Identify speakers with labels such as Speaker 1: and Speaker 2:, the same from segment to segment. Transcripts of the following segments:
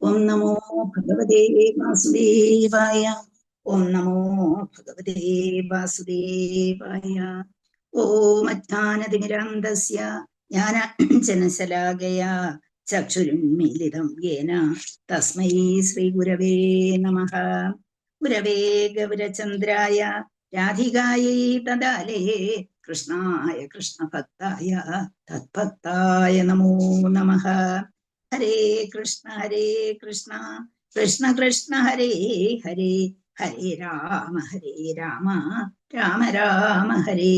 Speaker 1: ഓം നമോ ഭഗവതേ വാസുദേവായ. ഓം നമോ ഭഗവതേ വാസുദേവായ. ഓം അജ്ഞാനതിമിരാന്തസ്യ ജ്ഞാനാഞ്ജനശലാകയാ ചക്ഷുരുന്മീലിതം യേന തസ്മൈ ശ്രീഗുരവേ നമഃ. ഗുരവേ ഗൗരചന്ദ്രായ രാധികായൈ തദാലയേ കൃഷ്ണായ കൃഷ്ണഭക്തായ തദ്ഭക്തായ നമോ നമഃ. ഹരേ കൃഷ്ണ കൃഷ്ണ കൃഷ്ണ ഹരേ ഹരേ, ഹരേ രാമ രാമ രാമ ഹരേ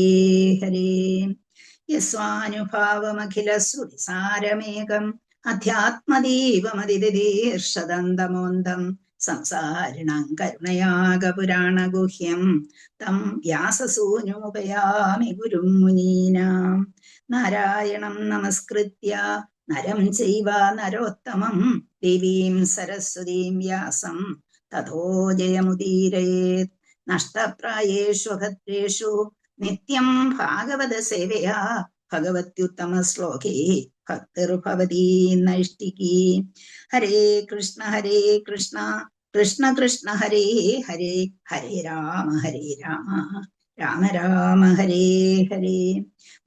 Speaker 1: ഹരേ. യസ്വാനുഭാവമഖില ശ്രുതിസാരമേകം അധ്യാത്മദീപമതിദീർഷദന്തമോന്തം സംസാരിണാം കരുണയാക പുരാണഗുഹ്യം തം വ്യാസസൂനുമുപയാമി ഗുരും മുനീനാം. നാരായണം നമസ്കൃത്യ നരം ചൈവ നരോത്തമം ദേവീം സരസ്വതീം വ്യാസം തതോ ജയമുദീരയേത്. നഷ്ടപ്രായേഷു ഭദ്രേഷു നിത്യം ഭാഗവത സേവയാ ഭഗവത്യുത്തമ ശ്ലോകേ ഭക്തിർഭവതി നൈഷ്ഠികീ. ഹരേ കൃഷ്ണ കൃഷ്ണ കൃഷ്ണ ഹരേ ഹരേ, ഹരേ രാമ രാമ രാമ ഹരേ ഹരേ.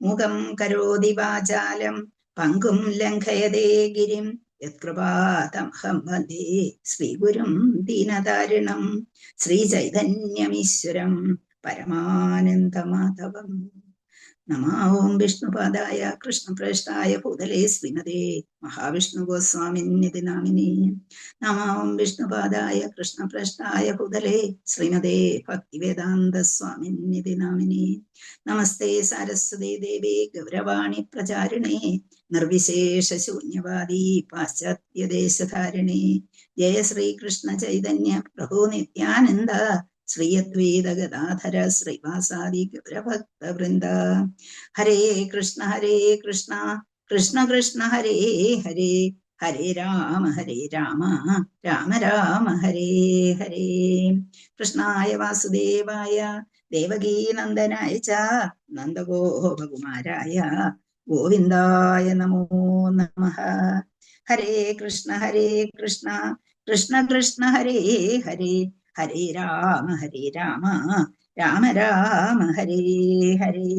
Speaker 1: മുഖം കരോതി വാചാലം പങ്കും ലംഘയതേ ഗിരിം യത്കൃപാതമഹം വന്ദേ ശ്രീഗുരും ദീനതാരിണം. ശ്രീചൈതന്യമീശ്വരം പരമാനന്ദമാധവം. നമോ ഓം വിഷ്ണുപാദായ കൃഷ്ണപ്രേഷ്ഠായ ഭൂതലേ ശ്രീമതേ മഹാവിഷ്ണു ഗോസ്വാമിന്നിതി നാമിനേ. നമോ ഓം വിഷ്ണുപാദായ കൃഷ്ണപ്രേഷ്ഠായ ഭൂതലേ ശ്രീമതേ ഭക്തിവേദാന്ത സ്വാമിന്നിതി നാമിനേ. നമസ്തേ സാരസ്വതേ ദേവേ ഗൗരവാണി പ്രചാരിണേ നിർവിശേഷ ശൂന്യവാദി പാശ്ചാത്യദേശധാരിണേ. ജയ ശ്രീകൃഷ്ണ ചൈതന്യ പ്രഭു നിത്യാനന്ദ ശ്രീ അദ്വൈത ഗദാധര ശ്രീവാസാദി ഗൗരഭക്തവൃന്ദ. ഹരേ കൃഷ്ണ കൃഷ്ണ കൃഷ്ണ ഹരേ ഹരേ, ഹരേ രാമ രാമ രാമ ഹരേ ഹരേ. കൃഷ്ണായ വാസുദേവായ ദേവകീനന്ദനായ ച നന്ദഗോപകുമാരായ ഗോവിന്ദായ നമോ നമഃ. ഹരേ കൃഷ്ണ കൃഷ്ണ കൃഷ്ണ ഹരേ ഹരേ, ഹരേ രാമ രാമ രാമ ഹരേ ഹരേ.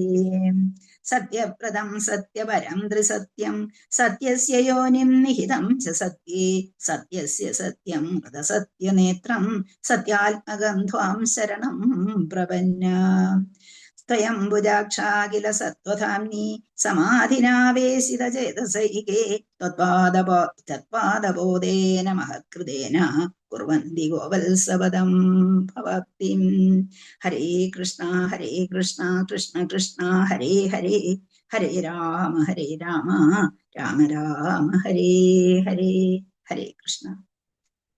Speaker 1: സത്യപ്രദം സത്യപരം ത്രിസത്യം സത്യസ്യ യോനിം നിഹിതം ച സത്യേ സത്യസ്യ സത്യം സത്യനേത്രം സത്യാത്മകം ത്വാം ശരണം പ്രപന്ന. ത്വയംബുജാക്ഷാഖില സത്വധാംനി സമാധിനാവേശിതചേതസൈകേ തത്പാദബോധേന മഹത്കൃതേന കുർവന്തി ഗോവത്സവദം ഭവക്തിം. ഹരേ കൃഷ്ണ കൃഷ്ണ കൃഷ്ണ ഹരേ ഹരേ, ഹരേ രാമ രാമ രാമ ഹരേ ഹരേ. ഹരേ കൃഷ്ണ.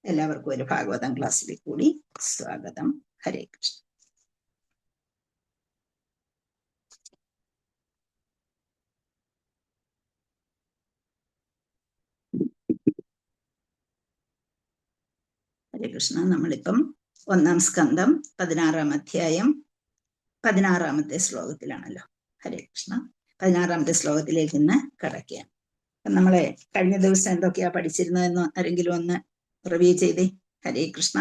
Speaker 1: എല്ലാവർക്കും ഒരു ഭാഗവതം ക്ലാസ്സിലേക്ക് കൂടി സ്വാഗതം. ഹരേ കൃഷ്ണ. ഹരേ കൃഷ്ണ. നമ്മളിപ്പം 1-ാം സ്കന്ധം 16-ാം അധ്യായം 16-ാമത്തെ ശ്ലോകത്തിലാണല്ലോ. ഹരേ കൃഷ്ണ. 16-ാമത്തെ ശ്ലോകത്തിലേക്ക് ഇന്ന് കടക്കുകയാണ്. നമ്മളെ കഴിഞ്ഞ ദിവസം എന്തൊക്കെയാ പഠിച്ചിരുന്നതെന്ന് ആരെങ്കിലും ഒന്ന് റിവ്യൂ ചെയ്തേ. ഹരേ കൃഷ്ണ.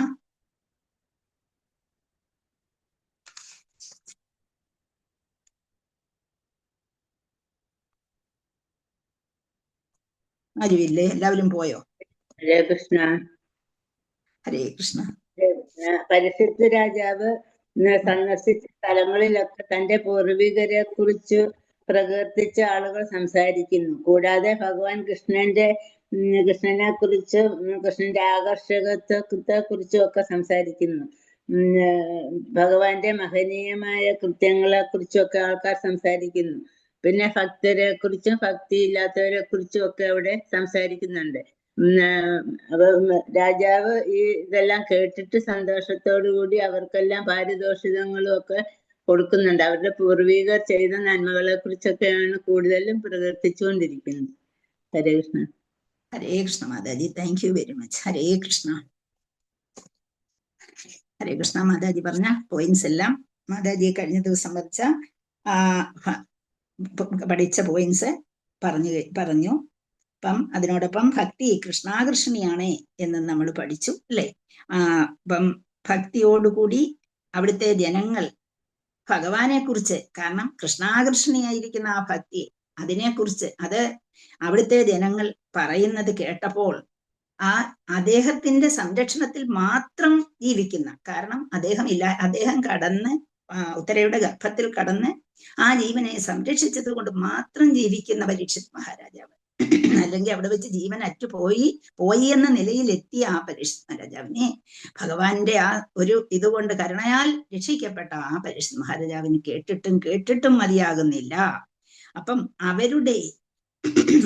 Speaker 1: ആരുമില്ലേ? എല്ലാവരും പോയോ?
Speaker 2: ഹരേ കൃഷ്ണ.
Speaker 1: ഹരേ കൃഷ്ണ.
Speaker 2: പരിശുദ്ധ രാജാവ് സന്ദർശിച്ച സ്ഥലങ്ങളിലൊക്കെ തന്റെ പൂർവികരെ കുറിച്ച് പ്രകീർത്തിച്ച ആളുകൾ സംസാരിക്കുന്നു. കൂടാതെ ഭഗവാൻ കൃഷ്ണനെ കുറിച്ച് കൃഷ്ണന്റെ ആകർഷകത്വത്തെ കുറിച്ചും ഒക്കെ സംസാരിക്കുന്നു. ഭഗവാന്റെ മഹനീയമായ കൃത്യങ്ങളെ കുറിച്ചൊക്കെ ആൾക്കാർ സംസാരിക്കുന്നു. പിന്നെ ഭക്തരെ കുറിച്ചും ഭക്തി ഇല്ലാത്തവരെ കുറിച്ചും ഒക്കെ അവിടെ സംസാരിക്കുന്നുണ്ട്. രാജാവ് ഇതെല്ലാം കേട്ടിട്ട് സന്തോഷത്തോടുകൂടി അവർക്കെല്ലാം പാരിതോഷികങ്ങളും ഒക്കെ കൊടുക്കുന്നുണ്ട്. അവരുടെ പൂർവികർ ചെയ്ത നന്മകളെ കുറിച്ചൊക്കെയാണ് കൂടുതലും പ്രകീർത്തിച്ചുകൊണ്ടിരിക്കുന്നത്. Hare Krishna.
Speaker 1: Hare Krishna Mataji. Thank you very much. Hare Krishna. Hare Krishna. Mataji പറഞ്ഞ പോയിന്റ്സ് എല്ലാം മാതാജി കഴിഞ്ഞ ദിവസം പഠിച്ച പോയിന്റ്സ് പറഞ്ഞു. അപ്പം അതിനോടൊപ്പം ഭക്തി കൃഷ്ണാകർഷണിയാണ് എന്ന് നമ്മൾ പഠിച്ചു അല്ലേ? അപ്പം ഭക്തിയോടുകൂടി അവിടുത്തെ ജനങ്ങൾ ഭഗവാനെ കുറിച്ച്, കാരണം കൃഷ്ണാകർഷണിയായിരിക്കുന്ന ആ ഭക്തി, അതിനെക്കുറിച്ച് അത് അവിടുത്തെ ജനങ്ങൾ പറയുന്നത് കേട്ടപ്പോൾ അദ്ദേഹത്തിന്റെ സംരക്ഷണത്തിൽ മാത്രം ജീവിക്കുന്ന, കാരണം അദ്ദേഹം കടന്ന് ഉത്തരയുടെ ഗർഭത്തിൽ കടന്ന് ആ ജീവനെ സംരക്ഷിച്ചത് കൊണ്ട് മാത്രം ജീവിക്കുന്ന പരീക്ഷിത് മഹാരാജാവ്, അല്ലെങ്കിൽ അവിടെ വെച്ച് ജീവൻ അറ്റുപോയി എന്ന നിലയിലെത്തിയ ആ പരീക്ഷിത് മഹാരാജാവിനെ ഭഗവാന്റെ ആ ഒരു ഇതുകൊണ്ട് കരുണയാൽ രക്ഷിക്കപ്പെട്ട ആ പരീക്ഷിത് മഹാരാജാവിന് കേട്ടിട്ടും മതിയാകുന്നില്ല. അപ്പം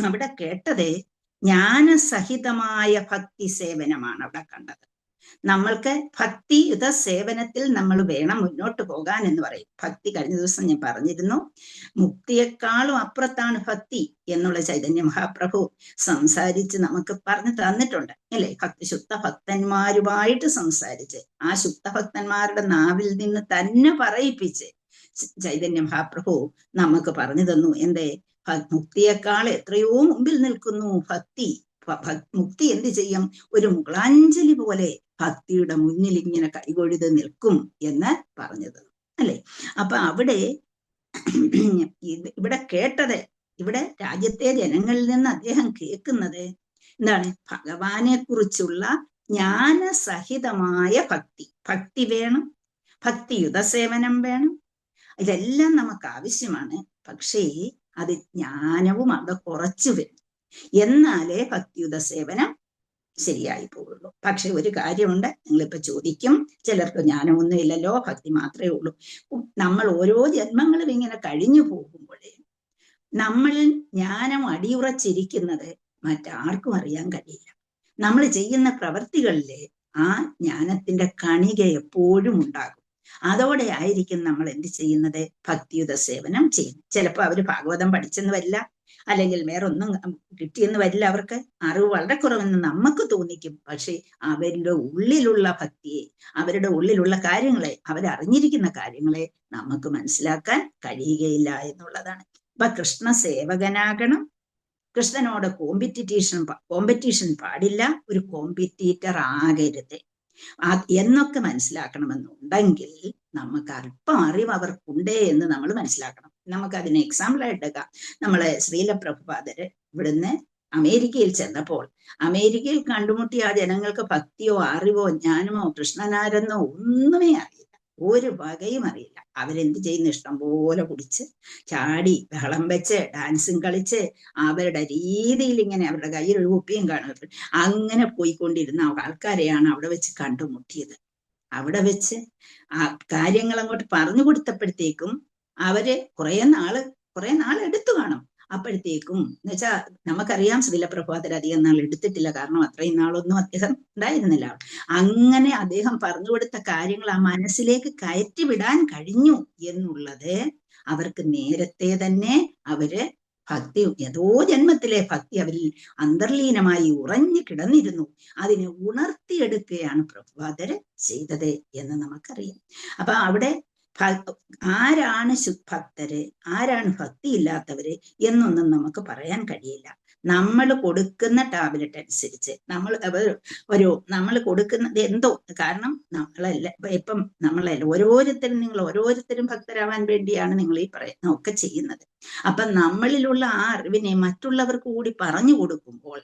Speaker 1: അവിടെ കേട്ടത് ജ്ഞാനസഹിതമായ ഭക്തി സേവനമാണ് അവിടെ കണ്ടത്. നമ്മൾക്ക് ഭക്തിയുത സേവനത്തിൽ നമ്മൾ വേണം മുന്നോട്ട് പോകാൻ എന്ന് പറയും. ഭക്തി കഴിഞ്ഞ ദിവസം ഞാൻ പറഞ്ഞിരുന്നു, മുക്തിയെക്കാളും അപ്പുറത്താണ് ഭക്തി എന്നുള്ള ചൈതന്യ മഹാപ്രഭു സംസാരിച്ച് നമുക്ക് പറഞ്ഞു തന്നിട്ടുണ്ട് അല്ലേ? ശുദ്ധ ഭക്തന്മാരുമായിട്ട് സംസാരിച്ച് ആ ശുദ്ധ ഭക്തന്മാരുടെ നാവിൽ നിന്ന് തന്നെ പറയിപ്പിച്ച് ചൈതന്യ മഹാപ്രഭു നമുക്ക് പറഞ്ഞു തന്നു. എന്തേ? മുക്തിയേക്കാൾ എത്രയോ മുമ്പിൽ നിൽക്കുന്നു ഭക്തി. മുക്തി എന്ത് ചെയ്യും? ഒരു മുകളാഞ്ജലി പോലെ ഭക്തിയുടെ മുന്നിൽ ഇങ്ങനെ കൈകൊഴുത് നിൽക്കും എന്ന് പറഞ്ഞത് അല്ലെ? അപ്പൊ ഇവിടെ കേട്ടത്, ഇവിടെ രാജ്യത്തെ ജനങ്ങളിൽ നിന്ന് അദ്ദേഹം കേൾക്കുന്നത് എന്താണ്? ഭഗവാനെ കുറിച്ചുള്ള ജ്ഞാനസഹിതമായ ഭക്തി വേണം, ഭക്തിയുത സേവനം വേണം. ഇതെല്ലാം നമുക്ക് ആവശ്യമാണ്. പക്ഷേ അത് ജ്ഞാനവും അവിടെ കുറച്ചു വരും, എന്നാലേ ഭക്തിയുത സേവനം ശരിയായി പോകുള്ളൂ. പക്ഷെ ഒരു കാര്യമുണ്ട്, നിങ്ങളിപ്പോ ചോദിക്കും, ചിലർക്ക് ജ്ഞാനമൊന്നും ഇല്ലല്ലോ, ഭക്തി മാത്രമേ ഉള്ളൂ. നമ്മൾ ഓരോ ജന്മങ്ങളും ഇങ്ങനെ കഴിഞ്ഞു പോകുമ്പോഴേ നമ്മൾ ജ്ഞാനം അടിയുറച്ചിരിക്കുന്നത് മറ്റാർക്കും അറിയാൻ കഴിയില്ല. നമ്മൾ ചെയ്യുന്ന പ്രവൃത്തികളിലെ ആ ജ്ഞാനത്തിന്റെ കണിക എപ്പോഴും ഉണ്ടാകും. അതോടെ ആയിരിക്കും നമ്മൾ എന്ത് ചെയ്യുന്നത്? ഭക്തിയുത സേവനം ചെയ്യുന്നു. ചിലപ്പോൾ അവര് ഭാഗവതം പഠിച്ചെന്ന് വരില്ല, അല്ലെങ്കിൽ വേറൊന്നും കിട്ടിയെന്ന് വരില്ല, അവർക്ക് അറിവ് വളരെ കുറവെന്ന് നമുക്ക് തോന്നിക്കും. പക്ഷെ അവരുടെ ഉള്ളിലുള്ള ഭക്തിയെ, അവരുടെ ഉള്ളിലുള്ള കാര്യങ്ങളെ, അവരറിഞ്ഞിരിക്കുന്ന കാര്യങ്ങളെ നമുക്ക് മനസ്സിലാക്കാൻ കഴിയുകയില്ല എന്നുള്ളതാണ്. അപ്പൊ കൃഷ്ണ സേവകനാകണം, കൃഷ്ണനോട് കോമ്പറ്റീഷൻ പാടില്ല, ഒരു കോമ്പറ്റീറ്റർ ആകരുത് എന്നൊക്കെ മനസ്സിലാക്കണമെന്നുണ്ടെങ്കിൽ നമുക്ക് അല്പം അറിവ് അവർക്കുണ്ടേ എന്ന് നമ്മൾ മനസ്സിലാക്കണം. നമുക്കതിന് എക്സാമ്പിളായിട്ട് നമ്മളെ ശ്രീല പ്രഭുപാദര് ഇവിടുന്ന് അമേരിക്കയിൽ ചെന്നപ്പോൾ അമേരിക്കയിൽ കണ്ടുമുട്ടിയ ആ ജനങ്ങൾക്ക് ഭക്തിയോ അറിവോ ജ്ഞാനമോ കൃഷ്ണനാരെന്നോ ഒന്നുമേ അറിയില്ല, ഒരു വകയും അറിയില്ല. അവരെന്ത് ചെയ്യുന്ന? ഇഷ്ടം പോലെ കുടിച്ച് ചാടി ബഹളം വെച്ച് ഡാൻസും കളിച്ച് അവരുടെ രീതിയിൽ ഇങ്ങനെ, അവരുടെ കയ്യിൽ ഒരു കുപ്പിയും കാണും, അങ്ങനെ പോയിക്കൊണ്ടിരുന്ന ആൾക്കാരെയാണ് അവിടെ വെച്ച് കണ്ടുമുട്ടിയത്. അവിടെ വെച്ച് ആ കാര്യങ്ങൾ അങ്ങോട്ട് പറഞ്ഞു കൊടുത്തപ്പോഴത്തേക്കും അവര് കുറെ നാൾ എടുത്തു കാണും. അപ്പോഴത്തേക്കും എന്നുവെച്ചാൽ നമുക്കറിയാം ശ്രീല പ്രഭാതർ അധികം നാൾ എടുത്തിട്ടില്ല, കാരണം അത്രയും നാളൊന്നും അദ്ദേഹം ഉണ്ടായിരുന്നില്ല. അങ്ങനെ അദ്ദേഹം പറഞ്ഞു കൊടുത്ത കാര്യങ്ങൾ ആ മനസ്സിലേക്ക് കയറ്റി വിടാൻ കഴിഞ്ഞു എന്നുള്ളത് അവർക്ക് നേരത്തെ തന്നെ അവര് ഭക്തി, ഏതോ ജന്മത്തിലെ ഭക്തി അവരിൽ അന്തർലീനമായി ഉറഞ്ഞു കിടന്നിരുന്നു. അതിനെ ഉണർത്തിയെടുക്കുകയാണ് പ്രഭുപാദര് ചെയ്തത് എന്ന് നമുക്കറിയാം. അപ്പൊ അവിടെ ആരാണ് ഭക്തര്, ആരാണ് ഭക്തി ഇല്ലാത്തവര് എന്നൊന്നും നമുക്ക് പറയാൻ കഴിയില്ല. നമ്മൾ കൊടുക്കുന്ന ടാബ്ലറ്റ് അനുസരിച്ച് നമ്മൾ കൊടുക്കുന്നത് എന്തോ, കാരണം ഇപ്പം നിങ്ങൾ ഓരോരുത്തരും ഭക്തരാവാൻ വേണ്ടിയാണ് നിങ്ങൾ ഈ പ്രയത്നം ഒക്കെ ചെയ്യുന്നത്. അപ്പൊ നമ്മളിലുള്ള ആ അറിവിനെ മറ്റുള്ളവർക്ക് കൂടി പറഞ്ഞു കൊടുക്കുമ്പോൾ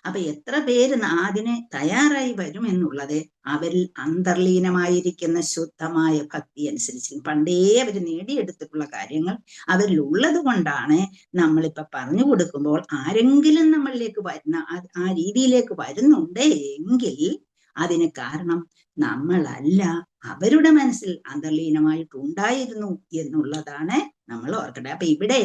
Speaker 1: അപ്പൊ എത്ര പേര് അതിന് തയ്യാറായി വരും എന്നുള്ളത് അവരിൽ അന്തർലീനമായിരിക്കുന്ന ശുദ്ധമായ ഭക്തി അനുസരിച്ച് പണ്ടേ അവർ നേടിയെടുത്തിട്ടുള്ള കാര്യങ്ങൾ അവരിൽ ഉള്ളത് കൊണ്ടാണ് നമ്മളിപ്പൊ പറഞ്ഞു കൊടുക്കുമ്പോൾ ആരെങ്കിലും നമ്മളിലേക്ക് വരുന്ന ആ രീതിയിലേക്ക് വരുന്നുണ്ട് എങ്കിൽ അതിന് കാരണം നമ്മളല്ല, അവരുടെ മനസ്സിൽ അന്തർലീനമായിട്ടുണ്ടായിരുന്നു എന്നുള്ളതാണ് നമ്മൾ ഓർക്കേണ്ടത്. അപ്പൊ ഇവിടെ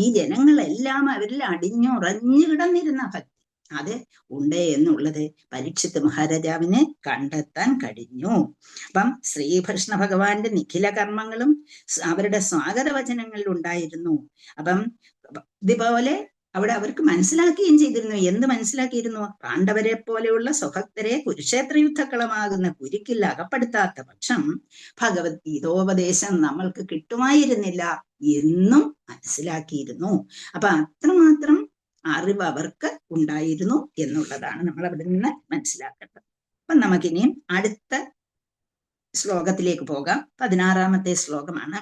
Speaker 1: ഈ ജനങ്ങളെല്ലാം അവരിൽ അടിഞ്ഞുറഞ്ഞു കിടന്നിരുന്ന ഭക്തി അത് ഉണ്ട് എന്നുള്ളത് പരീക്ഷിത് മഹാരാജാവിന് കണ്ടെത്താൻ കഴിഞ്ഞു. അപ്പം ശ്രീകൃഷ്ണ ഭഗവാന്റെ നിഖില കർമ്മങ്ങളും അവരുടെ സ്വാഗത വചനങ്ങളിൽ ഉണ്ടായിരുന്നു. അപ്പം ഇതുപോലെ അവിടെ അവർക്ക് മനസ്സിലാക്കുകയും ചെയ്തിരുന്നു. എന്ത് മനസ്സിലാക്കിയിരുന്നു? പാണ്ഡവരെ പോലെയുള്ള സ്വഭക്തരെ കുരുക്ഷേത്ര യുദ്ധക്കളമാകുന്ന കുരുക്കിൽ അകപ്പെടുത്താത്ത പക്ഷം ഭഗവത്ഗീതോപദേശം നമ്മൾക്ക് കിട്ടുമായിരുന്നില്ല എന്നും മനസ്സിലാക്കിയിരുന്നു. അപ്പൊ അത്രമാത്രം അറിവ് അവർക്ക് ഉണ്ടായിരുന്നു എന്നുള്ളതാണ് നമ്മൾ അവിടെ നിന്ന് മനസ്സിലാക്കേണ്ടത്. അപ്പൊ നമുക്കിനിയും അടുത്ത ശ്ലോകത്തിലേക്ക് പോകാം. 16-ാമത്തെ ശ്ലോകമാണ്.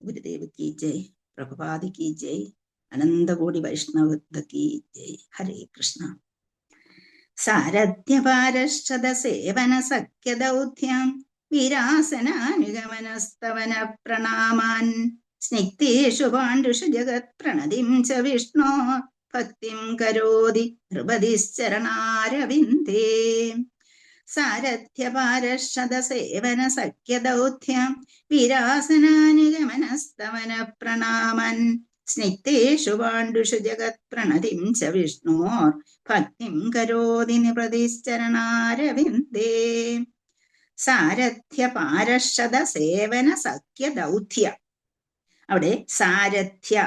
Speaker 1: ഗുരുദേവ് കി ജയ്, പ്രഭുപാദി കി ജയ്, അനന്തകോടി വൈഷ്ണവ കി ജയ്. ഹരേ കൃഷ്ണ. സാരഥ്യപാരശ്ചത സേവന സഖ്യദൗത്യം വിരാസനാനുഗമനസ്തവന പ്രണാമാൻ സ്നിഗ്ധേഷു പാണ്ഡുഷു ജഗത് പ്രണതിം ച വിഷ്ണോ ഭക്തിം കരോതി നൃപതിശ്ചരണാരവിന്ദേ. സാരഥ്യപാരശ്ചത സേവന സഖ്യദൗത്യം വിരാസനാനുഗമനസ്തവന പ്രണാമൻ സ്നിഗ്ധേഷു പാണ്ഡുഷു ജഗത് പ്രണതിം ച വിഷ്ണോർ ഭക്തിം കരോതി നൃപതിശ്ചരണാരവിന്ദേ. സാരഥ്യ പാരഷദ സേവന സഖ്യ ദൗത്യ. അവിടെ സാരഥ്യ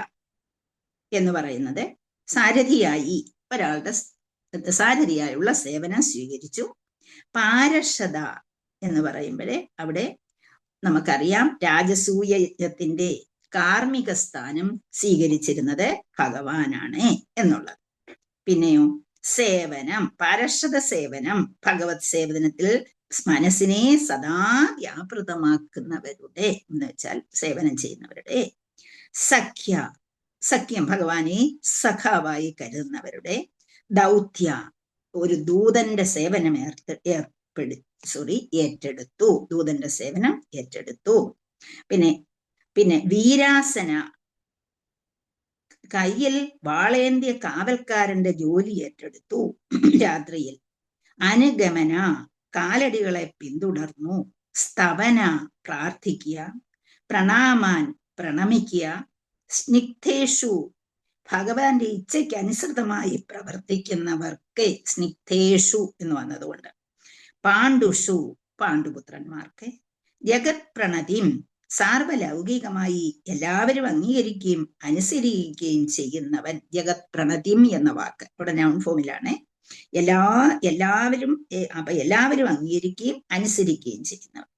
Speaker 1: എന്ന് പറയുന്നത് സാരഥിയായി ഒരാളുടെ സാരഥിയായുള്ള സേവനം സ്വീകരിച്ചു. പാരഷദ എന്ന് പറയുമ്പോഴേ അവിടെ നമുക്കറിയാം രാജസൂയത്തിന്റെ കാർമ്മിക സ്ഥാനം സ്വീകരിച്ചിരുന്നത് ഭഗവാനാണ് എന്നുള്ളത്. പിന്നെയോ സേവനം, പാരഷദ സേവനം, ഭഗവത് സേവനത്തിൽ മനസ്സിനെ സദാ വ്യാപൃതമാക്കുന്നവരുടെ എന്ന് വെച്ചാൽ സേവനം ചെയ്യുന്നവരുടെ. സഖ്യ, സഖ്യം ഭഗവാനെ സഖാവായി കരുതുന്നവരുടെ. ദൗത്യ, ഒരു ദൂതന്റെ സേവനം ഏറ്റെടുത്തു, ദൂതന്റെ സേവനം ഏറ്റെടുത്തു. പിന്നെ വീരാസന, കയ്യിൽ വാളേന്തിയ കാവൽക്കാരന്റെ ജോലി ഏറ്റെടുത്തു രാത്രിയിൽ. അനുഗമന, കാലടികളെ പിന്തുടർന്നു. സ്തവന, പ്രാർത്ഥിക്കുക. പ്രണാമാൻ, പ്രണമിക്കുക. സ്നിഗ്ധേഷു, ഭഗവാന്റെ ഇച്ഛയ്ക്ക് അനുസൃതമായി പ്രവർത്തിക്കുന്നവർക്ക്, സ്നിഗ്ധേഷു എന്ന് വന്നതുകൊണ്ട്. പാണ്ഡുഷു, പാണ്ഡുപുത്രന്മാർക്ക്. ജഗത് പ്രണതിം, സാർവലൗകികമായി എല്ലാവരും അംഗീകരിക്കുകയും അനുസരിക്കുകയും ചെയ്യുന്നവൻ. ജഗത് പ്രണതിം എന്ന വാക്ക് ഇവിടെ നൗൺ ഫോമിലാണ്. എല്ലാവരും അംഗീകരിക്കുകയും അനുസരിക്കുകയും ചെയ്യുന്നവൻ.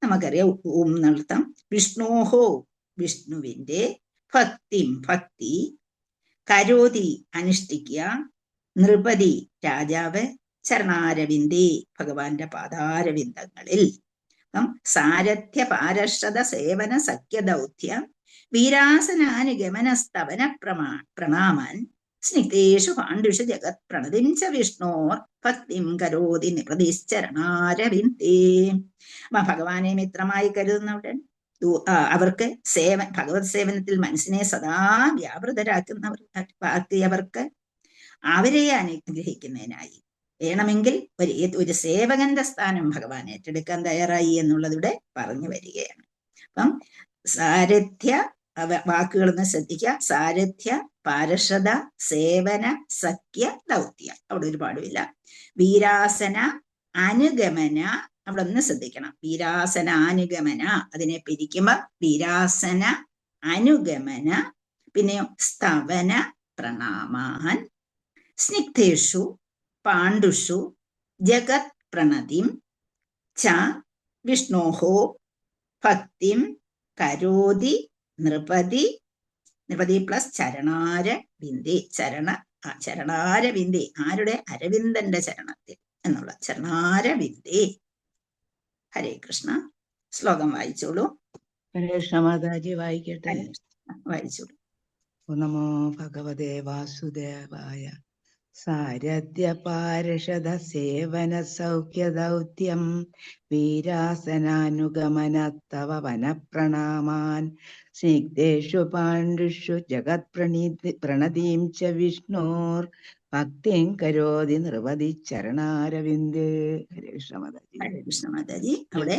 Speaker 1: നമുക്കറിയാം ഓം എന്നർത്ഥം. വിഷ്ണോഹോ, വിഷ്ണുവിന്റെ. ഭക്തിം, ഭക്തി. കരോതി, അനുഷ്ഠിക്കുക. നൃപതി, രാജാവ്. ചരണാരവിന്ദേ, ഭഗവാന്റെ പാദാരവിന്ദങ്ങളിൽ. സാരഥ്യ പാരഷദ സേവന സഖ്യ ദൗത്യം വീരാസനാനുഗമനസ്തവന പ്രണാമൻ സ്നിഗ്ധേഷു പാണ്ഡുഷു ജഗത് പ്രണതിം ച വിഷ്ണോർ ഭക്തിം കരോതി നിപ്രതിശ്ചരണാരവിന്ദേ. ഭഗവാനെ മിത്രമായി കരുതുന്നവർ, അവർക്ക് ഭഗവത് സേവനത്തിൽ മനസ്സിനെ സദാ വ്യാപൃതരാക്കുന്നവർക്ക് അവരെ അനുഗ്രഹിക്കുന്നതിനായി വേണമെങ്കിൽ ഒരു സേവകന്റെ സ്ഥാനം ഭഗവാൻ ഏറ്റെടുക്കാൻ തയ്യാറായി എന്നുള്ളതിവിടെ പറഞ്ഞു വരികയാണ്. അപ്പം സാരഥ്യ, വാക്കുകളൊന്ന് ശ്രദ്ധിക്കുക. സാരഥ്യ, പാരഷദ, സേവന, സഖ്യ, ദൗത്യ, അവിടെ ഒരു പാടുമില്ല. വീരാസന, അനുഗമന, അവിടെ ഒന്ന് ശ്രദ്ധിക്കണം. വീരാസന, അനുഗമന, അതിനെ പിരിക്കുമ്പോ വീരാസന, അനുഗമന. പിന്നെയോ സ്തവന, പ്രണാമാൻ. സ്നിഗ്ധേഷു, പാണ്ഡുഷു ജഗത് പ്രണതിം ച വിഷ്ണോഹോ ഭക്തിം കരോതി നൃപതി. നൃപതി പ്ലസ് ചരണാരവിന്ദേ. ചരണാരവിന്ദേ, ആരുടെ? അരവിന്ദന്റെ ചരണത്തിൽ എന്നുള്ള ചരണാരവിന്ദേ. ഹരേ കൃഷ്ണ. ശ്ലോകം വായിച്ചോളൂ.
Speaker 2: ഹരേ കൃഷ്ണ മാതാജി, വായിക്കട്ടെ.
Speaker 1: വായിച്ചോളൂ.
Speaker 2: നമോ ഭഗവതേ വാസുദേവായ. സാരഥ്യ പാരഷദ സേവന സൗഖ്യ ദൗത്യം വീരാസനാനുഗമന തവ വനപ്രണാമാൻ സ്നിഗ്ധേഷു പാണ്ഡുഷു ജഗത് പ്രണതീം ച വിഷ്ണോർ ഭക്തിം കരോതി നൃപതി ചരണാരവിന്ദേ. ഹരേ കൃഷ്ണ മാതാജി.
Speaker 1: ഹരേ കൃഷ്ണ മാതാജി. അവിടെ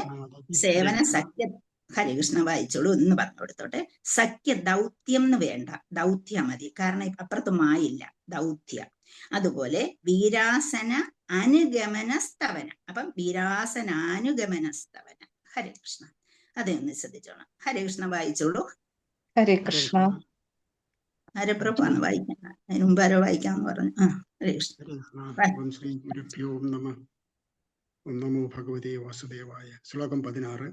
Speaker 1: സേവന സഖ്യ, ഹരികൃഷ്ണ വായിച്ചോളൂ എന്ന് പറഞ്ഞു കൊടുത്തോട്ടെ. സഖ്യ ദൗത്യം എന്ന് വേണ്ട, ദൗത്യ മതി. കാരണം അപ്പുറത്ത് മായില്ല, ദൗത്യ. അതുപോലെ വീരാസന അനുഗമന സ്തവന. അപ്പം വീരാസനാനുഗമന സ്തവന. ഹരേ കൃഷ്ണ. അതൊന്ന് ശ്രദ്ധിച്ചോണം. ഹരേ കൃഷ്ണ വായിച്ചോളൂ.
Speaker 3: ഹരേ കൃഷ്ണ.
Speaker 1: ഹരപ്രഭാന്ന് വായിക്കണ്ട, അതിന് മുമ്പ് ആരോ വായിക്കാന്ന് പറഞ്ഞു. ഹരേ കൃഷ്ണ.
Speaker 4: ശ്രീ ഗുരുഭ്യോ നമഃ. ഓം നമോ ഭഗവതേ വാസുദേവായ. ശ്ലോകം 16.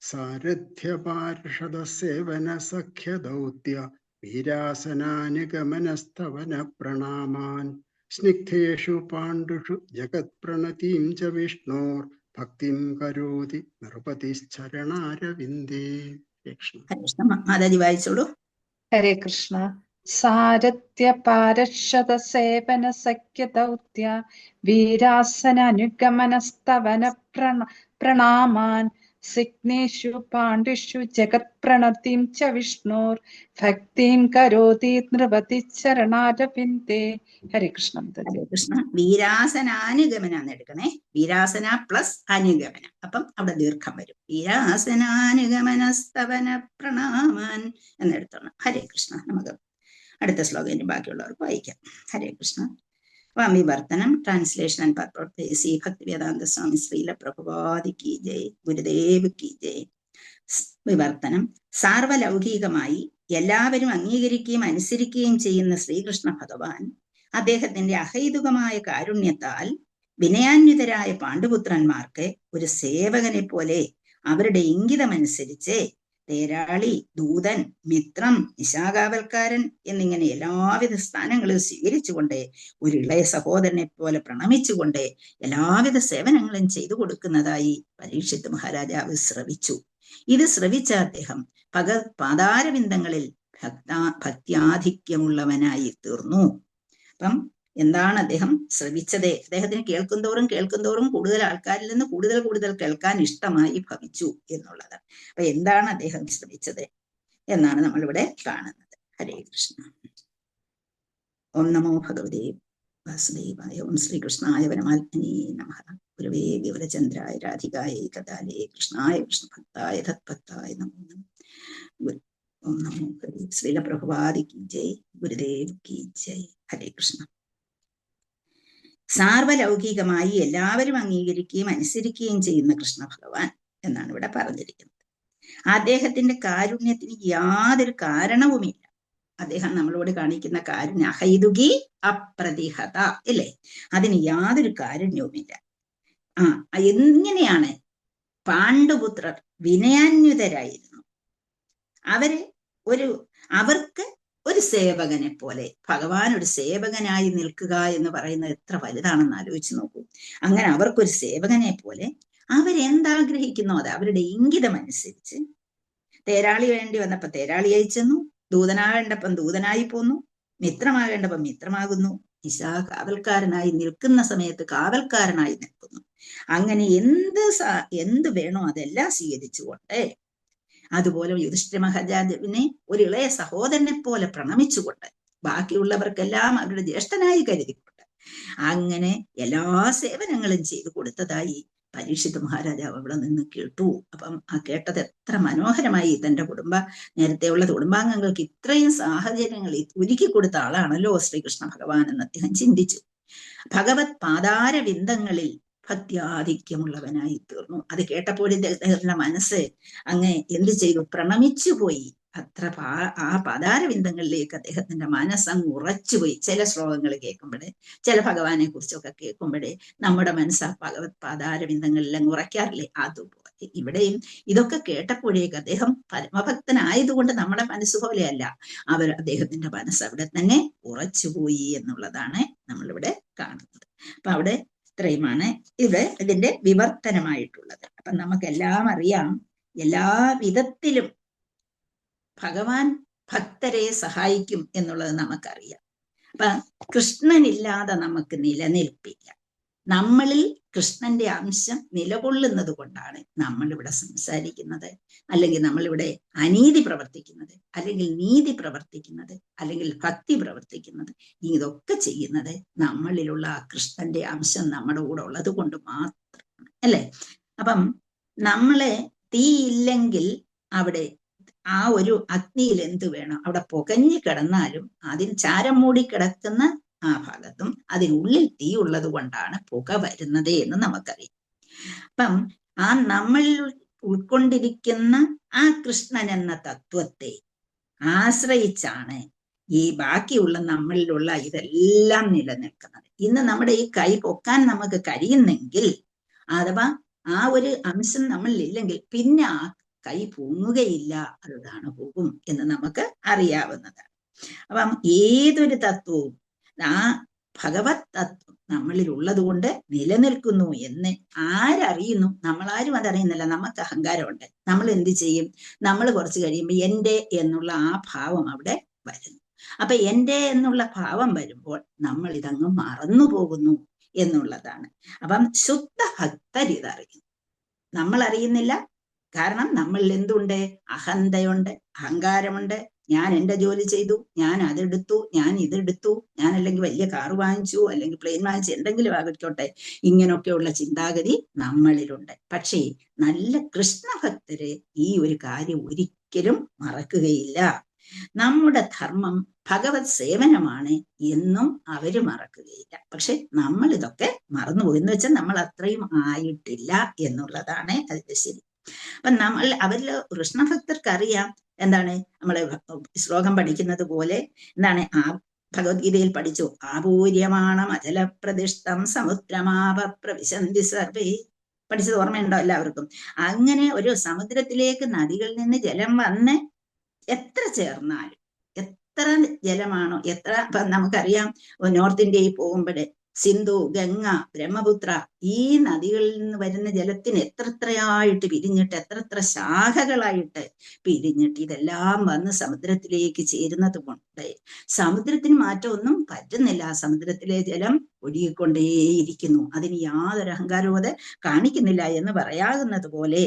Speaker 3: സാരഥ്യപാർഷദസേവനസഖ്യദൗത്യ വീരാസനാനുഗമനസ്തവന പ്രണാമാൻ. സ്നിഗ്ധേഷു പാണ്ഡുഷു ജഗത്പ്രണതീം ച വിഷ്ണോർ ഭക്തിം കരോതി നൃപതിശ്ചരണാരവിന്ദേ.
Speaker 1: കൃഷ്ണ മാതാജി വായിച്ചോളൂ.
Speaker 4: ഹരേ കൃഷ്ണ. സാരഥ്യ പാരഷദ സേവന സഖ്യ ദൗത്യ വീരാസന അനുഗമനസ്തവന പ്രണാമാൻ. സിഗ്നേഷു പാണ്ഡിഷു ജഗത് പ്രണതിം ച വിഷ്ണോർ ഭക്തിം കരോതി നൃപതി ചരണാരവിന്ദേ. ഹരേ കൃഷ്ണ.
Speaker 1: ഹരേ കൃഷ്ണ. വീരാസനാനുഗമനാന്ന് എടുക്കണേ. വീരാസന പ്ലസ് അനുഗമന, അപ്പം അവിടെ ദീർഘം വരും. വീരാസനാനുഗമനസ്തവന പ്രണാമാൻ എന്നെടുത്തോണം. ഹരേ കൃഷ്ണ. നമുക്ക് അടുത്ത ശ്ലോകം ബാക്കിയുള്ളവർക്ക് വായിക്കാം. ഹരേ കൃഷ്ണ. വിവർത്തനം, translation and purpose Shri Bhaktivedanta Swami Srila Prabhupada കി ജയ്, ഗുരുദേവ് കി ജയ്. വിവർത്തനം, സാർവലൗകികമായി എല്ലാവരും അംഗീകരിക്കുകയും അനുസരിക്കുകയും ചെയ്യുന്ന ശ്രീകൃഷ്ണ ഭഗവാൻ അദ്ദേഹത്തിന്റെ അഹൈതുകമായ കാരുണ്യത്താൽ വിനയാന്വിതരായ പാണ്ഡുപുത്രന്മാർക്ക് ഒരു സേവകനെ പോലെ അവരുടെ ഇംഗിതമനുസരിച്ച് തേരാളി, ദൂതൻ, മിത്രം, നിശാകാവൽക്കാരൻ എന്നിങ്ങനെ എല്ലാവിധ സ്ഥാനങ്ങളും സ്വീകരിച്ചുകൊണ്ട് ഒരു ഇളയ സഹോദരനെ പോലെ പ്രണമിച്ചുകൊണ്ട് എല്ലാവിധ സേവനങ്ങളും ചെയ്തു കൊടുക്കുന്നതായി പരീക്ഷിത്ത് മഹാരാജാവ് ശ്രവിച്ചു. ഇത് ശ്രവിച്ച അദ്ദേഹം പാതാരവിന്ദങ്ങളിൽ ഭക്ത്യാധിക്യമുള്ളവനായി തീർന്നു. അപ്പം എന്താണ് അദ്ദേഹം ശ്രവിച്ചത്? അദ്ദേഹത്തിന് കേൾക്കുന്തോറും കൂടുതൽ ആൾക്കാരിൽ നിന്ന് കൂടുതൽ കേൾക്കാൻ ഇഷ്ടമായി ഭവിച്ചു എന്നുള്ളത്. അപ്പൊ എന്താണ് അദ്ദേഹം ശ്രവിച്ചത് എന്നാണ് നമ്മളിവിടെ കാണുന്നത്. ഹരേ കൃഷ്ണ. ഓം നമോ ഭഗവതേ വാസുദേവായ. ഓം ശ്രീകൃഷ്ണായ പരമാത്മനേ നമഃ. ഗുരവേ വിവരചന്ദ്രായ രാധികായ കഥാലേ കൃഷ്ണായ കൃഷ്ണഭക്തായ തത്ഭക്തായ നമോ നമഃ. ഓം നമോ ഭഗവതേ. ശ്രീല പ്രഭുപാദി കി ജയ്, ഗുരുദേവ് കി ജയ്. ഹരേ കൃഷ്ണ. സാർവലൗകികമായി എല്ലാവരും അംഗീകരിക്കുകയും അനുസരിക്കുകയും ചെയ്യുന്ന കൃഷ്ണ ഭഗവാൻ എന്നാണ് ഇവിടെ പറഞ്ഞിരിക്കുന്നത്. അദ്ദേഹത്തിന്റെ കാരുണ്യത്തിന് യാതൊരു കാരണവുമില്ല. അദ്ദേഹം നമ്മളോട് കാണിക്കുന്ന കാരുണ്യ അഹൈതുകി അപ്രതിഹത അല്ലേ, അതിന് യാതൊരു കാരുണ്യവുമില്ല. എങ്ങനെയാണ്? പാണ്ഡുപുത്രർ വിനയാന്വിതരായിരുന്നു. അവർക്ക് ഒരു സേവകനെ പോലെ, ഭഗവാൻ ഒരു സേവകനായി നിൽക്കുക എന്ന് പറയുന്നത് എത്ര വലുതാണെന്ന് ആലോചിച്ച് നോക്കൂ. അങ്ങനെ അവർക്കൊരു സേവകനെ പോലെ അവരെന്താഗ്രഹിക്കുന്നോ അത് അവരുടെ ഇംഗിതം അനുസരിച്ച്, തേരാളി വേണ്ടി വന്നപ്പോ തേരാളിയായി ചെന്നു, ദൂതനാവേണ്ടപ്പം ദൂതനായി പോന്നു, മിത്രമാകേണ്ടപ്പം മിത്രമാകുന്നു, കാവൽക്കാരനായി നിൽക്കുന്ന സമയത്ത് കാവൽക്കാരനായി നിൽക്കുന്നു. അങ്ങനെ എന്ത് വേണോ അതെല്ലാം സ്വീകരിച്ചുകൊണ്ട്, അതുപോലെ യുധിഷ്ഠിര മഹാരാജാവിനെ ഒരു ഇളയ സഹോദരനെ പോലെ പ്രണമിച്ചുകൊണ്ട്, ബാക്കിയുള്ളവർക്കെല്ലാം അവരുടെ ജ്യേഷ്ഠനായി കരുതിക്കൊണ്ട് അങ്ങനെ എല്ലാ സേവനങ്ങളും ചെയ്തു കൊടുത്തതായി പരീക്ഷിത് മഹാരാജാവ് അവിടെ നിന്ന് കേട്ടു. അപ്പം ആ കേട്ടത് എത്ര മനോഹരമായി. തന്റെ നേരത്തെയുള്ള കുടുംബാംഗങ്ങൾക്ക് ഇത്രയും സാഹചര്യങ്ങൾ ഒരുക്കി കൊടുത്ത ആളാണല്ലോ ശ്രീകൃഷ്ണ ഭഗവാൻ എന്ന് അദ്ദേഹം ചിന്തിച്ചു. ഭഗവത് പാതാരവിന്ദങ്ങളിൽ ഭക്ത്യാധിക്യമുള്ളവനായി തീർന്നു. അത് കേട്ടപ്പോഴും അദ്ദേഹത്തിന്റെ മനസ്സ് അങ്ങ് എന്ത് ചെയ്തു? പ്രണമിച്ചു പോയി. അത്ര ആ പാതാരവിന്ദങ്ങളിലേക്ക് അദ്ദേഹത്തിന്റെ മനസ്സങ്ങ് ഉറച്ചുപോയി. ചില ശ്ലോകങ്ങൾ കേൾക്കുമ്പോഴേ, ചില ഭഗവാനെ കുറിച്ചൊക്കെ കേൾക്കുമ്പോഴേ നമ്മുടെ മനസ്സ് ആ ഭഗവത് പാതാരവിന്ദങ്ങളിൽ അങ്ങ് ഉറയ്ക്കാറില്ലേ? അതുപോലെ ഇവിടെയും ഇതൊക്കെ കേട്ടപ്പോഴേക്ക് അദ്ദേഹം പരമഭക്തനായതുകൊണ്ട് നമ്മുടെ മനസ്സ് പോലെയല്ല, അദ്ദേഹത്തിന്റെ മനസ്സ് അവിടെ തന്നെ ഉറച്ചുപോയി എന്നുള്ളതാണ് നമ്മളിവിടെ കാണുന്നത്. അപ്പൊ അവിടെ ഇത്രയുമാണ് ഇതിന്റെ വിവർത്തനമായിട്ടുള്ളത്. അപ്പൊ നമുക്കെല്ലാം അറിയാം, എല്ലാ വിധത്തിലും ഭഗവാൻ ഭക്തരെ സഹായിക്കും എന്നുള്ളത് നമുക്കറിയാം. അപ്പൊ കൃഷ്ണനില്ലാതെ നമുക്ക് നിലനിൽപ്പില്ല. നമ്മളിൽ കൃഷ്ണന്റെ അംശം നിലകൊള്ളുന്നത് കൊണ്ടാണ് നമ്മളിവിടെ സംസാരിക്കുന്നത്, അല്ലെങ്കിൽ നമ്മളിവിടെ അനീതി പ്രവർത്തിക്കുന്നത്, അല്ലെങ്കിൽ നീതി പ്രവർത്തിക്കുന്നത്, അല്ലെങ്കിൽ ഭക്തി പ്രവർത്തിക്കുന്നത്. ഇതൊക്കെ ചെയ്യുന്നത് നമ്മളിലുള്ള ആ കൃഷ്ണന്റെ അംശം നമ്മുടെ കൂടെ ഉള്ളത് കൊണ്ട് മാത്രമാണ്, അല്ലേ? അപ്പം നമ്മളെ തീയില്ലെങ്കിൽ അവിടെ ആ ഒരു അഗ്നിയിൽ എന്ത് വേണം? അവിടെ പുകഞ്ഞു കിടന്നാലും അതിന് ചാരം മൂടി കിടക്കുന്ന ആ ഭാഗത്തും അതിനുള്ളിൽ തീ ഉള്ളത് കൊണ്ടാണ് പുക വരുന്നത് എന്ന് നമുക്കറിയാം. അപ്പം ആ നമ്മൾ ഉൾക്കൊണ്ടിരിക്കുന്ന ആ കൃഷ്ണൻ എന്ന തത്വത്തെ ആശ്രയിച്ചാണ് ഈ ബാക്കിയുള്ള നമ്മളിലുള്ള ഇതെല്ലാം നിലനിൽക്കുന്നത്. ഇന്ന് നമ്മുടെ ഈ കൈ പൊക്കാൻ നമുക്ക് കഴിയുന്നെങ്കിൽ, അഥവാ ആ ഒരു അംശം നമ്മളിലില്ലെങ്കിൽ പിന്നെ കൈ പൊങ്ങുകയില്ല, അത് താണു പോകും എന്ന് നമുക്ക് അറിയാവുന്നതാണ്. അപ്പം ഏതൊരു തത്വവും ആ ഭഗവത് തത്വം നമ്മളിൽ ഉള്ളത് കൊണ്ട് നിലനിൽക്കുന്നു എന്ന് ആരറിയുന്നു? നമ്മളാരും അതറിയുന്നില്ല. നമുക്ക് അഹങ്കാരമുണ്ട്. നമ്മൾ എന്ത് ചെയ്യും? നമ്മൾ കുറച്ച് കഴിയുമ്പോൾ എൻ്റെ എന്നുള്ള ആ ഭാവം അവിടെ വരുന്നു. അപ്പൊ എൻ്റെ എന്നുള്ള ഭാവം വരുമ്പോൾ നമ്മൾ ഇതങ്ങ് മറന്നു പോകുന്നു എന്നുള്ളതാണ്. അപ്പം ശുദ്ധ ഭക്തർ ഇതറിയുന്നു, നമ്മൾ അറിയുന്നില്ല. കാരണം നമ്മളിൽ എന്തുണ്ട്? അഹന്തയുണ്ട്, അഹങ്കാരമുണ്ട്. ഞാൻ എൻ്റെ ജോലി ചെയ്തു, ഞാൻ അതെടുത്തു, ഞാൻ ഇതെടുത്തു, ഞാൻ അല്ലെങ്കിൽ വലിയ കാറ് വാങ്ങിച്ചു, അല്ലെങ്കിൽ പ്ലെയിൻ വാങ്ങിച്ചു, എന്തെങ്കിലും ആകട്ടെ, ഇങ്ങനെയൊക്കെയുള്ള ചിന്താഗതി നമ്മളിലുണ്ട്. പക്ഷേ നല്ല കൃഷ്ണഭക്തര് ഈ ഒരു കാര്യം ഒരിക്കലും മറക്കുകയില്ല. നമ്മുടെ ധർമ്മം ഭഗവത് സേവനമാണ് എന്നും അവര് മറക്കുകയില്ല. പക്ഷെ നമ്മൾ ഇതൊക്കെ മറന്നുപോയി എന്ന് വെച്ചാൽ നമ്മൾ അത്രയും ആയിട്ടില്ല എന്നുള്ളതാണ് അതിന്റെ ശരി. അപ്പൊ അവരില് കൃഷ്ണഭക്തർക്ക് അറിയാം എന്താണ്. നമ്മളെ ശ്ലോകം പഠിക്കുന്നത് പോലെ എന്താണ്, ആ ഭഗവത്ഗീതയിൽ പഠിച്ചു, ആപൂര്യമാണം അജലപ്രതിഷ്ഠം സമുദ്രമാപ പ്രവിശന്തി സർവേ. പഠിച്ചത് ഓർമ്മയുണ്ടോ എല്ലാവർക്കും? അങ്ങനെ ഒരു സമുദ്രത്തിലേക്ക് നദികളിൽ നിന്ന് ജലം വന്ന് എത്ര ചേർന്നാലും, എത്ര ജലമാണോ, എത്ര നമുക്കറിയാം, നോർത്ത് ഇന്ത്യയിൽ പോകുമ്പോഴേ സിന്ധു, ഗംഗ, ബ്രഹ്മപുത്ര ഈ നദികളിൽ നിന്ന് വരുന്ന ജലത്തിന് എത്രയായിട്ട് പിരിഞ്ഞിട്ട്, എത്ര ശാഖകളായിട്ട് പിരിഞ്ഞിട്ട് ഇതെല്ലാം വന്ന് സമുദ്രത്തിലേക്ക് ചേരുന്നത് കൊണ്ട് സമുദ്രത്തിന് മാറ്റമൊന്നും പറ്റുന്നില്ല. സമുദ്രത്തിലെ ജലം ഒഴുകിക്കൊണ്ടേയിരിക്കുന്നു. അതിന് യാതൊരു അഹങ്കാരവും അത് കാണിക്കുന്നില്ല എന്ന് പറയാകുന്നത് പോലെ.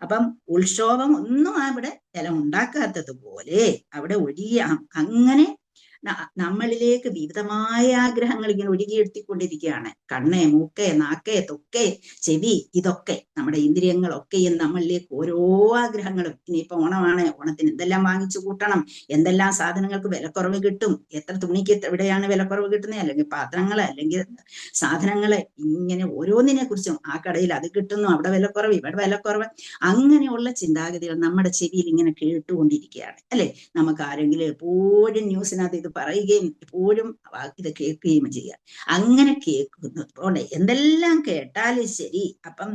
Speaker 1: അപ്പം ഉത്ക്ഷോഭം ഒന്നും അവിടെ ജലം ഉണ്ടാക്കാത്തത് പോലെ അവിടെ അങ്ങനെ നമ്മളിലേക്ക് വിവിധമായ ആഗ്രഹങ്ങൾ ഇങ്ങനെ ഒഴുകിയെടുത്തിക്കൊണ്ടിരിക്കുകയാണ്. കണ്ണ്, മൂക്ക്, നാക്ക്, തൊക്ക്, ചെവി, ഇതൊക്കെ നമ്മുടെ ഇന്ദ്രിയങ്ങളൊക്കെയും നമ്മളിലേക്ക് ഓരോ ആഗ്രഹങ്ങളും. ഇനിയിപ്പോ ഓണമാണ്, ഓണത്തിന് എന്തെല്ലാം വാങ്ങിച്ചു കൂട്ടണം, എന്തെല്ലാം സാധനങ്ങൾക്ക് വിലക്കുറവ് കിട്ടും, എത്ര തുണിക്ക് എവിടെയാണ് വിലക്കുറവ് കിട്ടുന്നത്, അല്ലെങ്കിൽ പാത്രങ്ങള്, അല്ലെങ്കിൽ സാധനങ്ങള്, ഇങ്ങനെ ഓരോന്നിനെ കുറിച്ചും ആ കടയിൽ അത് കിട്ടുന്നു, അവിടെ വിലക്കുറവ്, ഇവിടെ വിലക്കുറവ്, അങ്ങനെയുള്ള ചിന്താഗതികൾ നമ്മുടെ ചെവിയിൽ ഇങ്ങനെ കേട്ടുകൊണ്ടിരിക്കുകയാണ് അല്ലെ. നമുക്ക് ആരെങ്കിലും എപ്പോഴും ന്യൂസിനകത്ത് ഇത് പറയുകയും എപ്പോഴും ഇത് കേൾക്കുകയും ചെയ്യുക. അങ്ങനെ കേൾക്കുന്നതുപോലെ എന്തെല്ലാം കേട്ടാലും ശരി, അപ്പം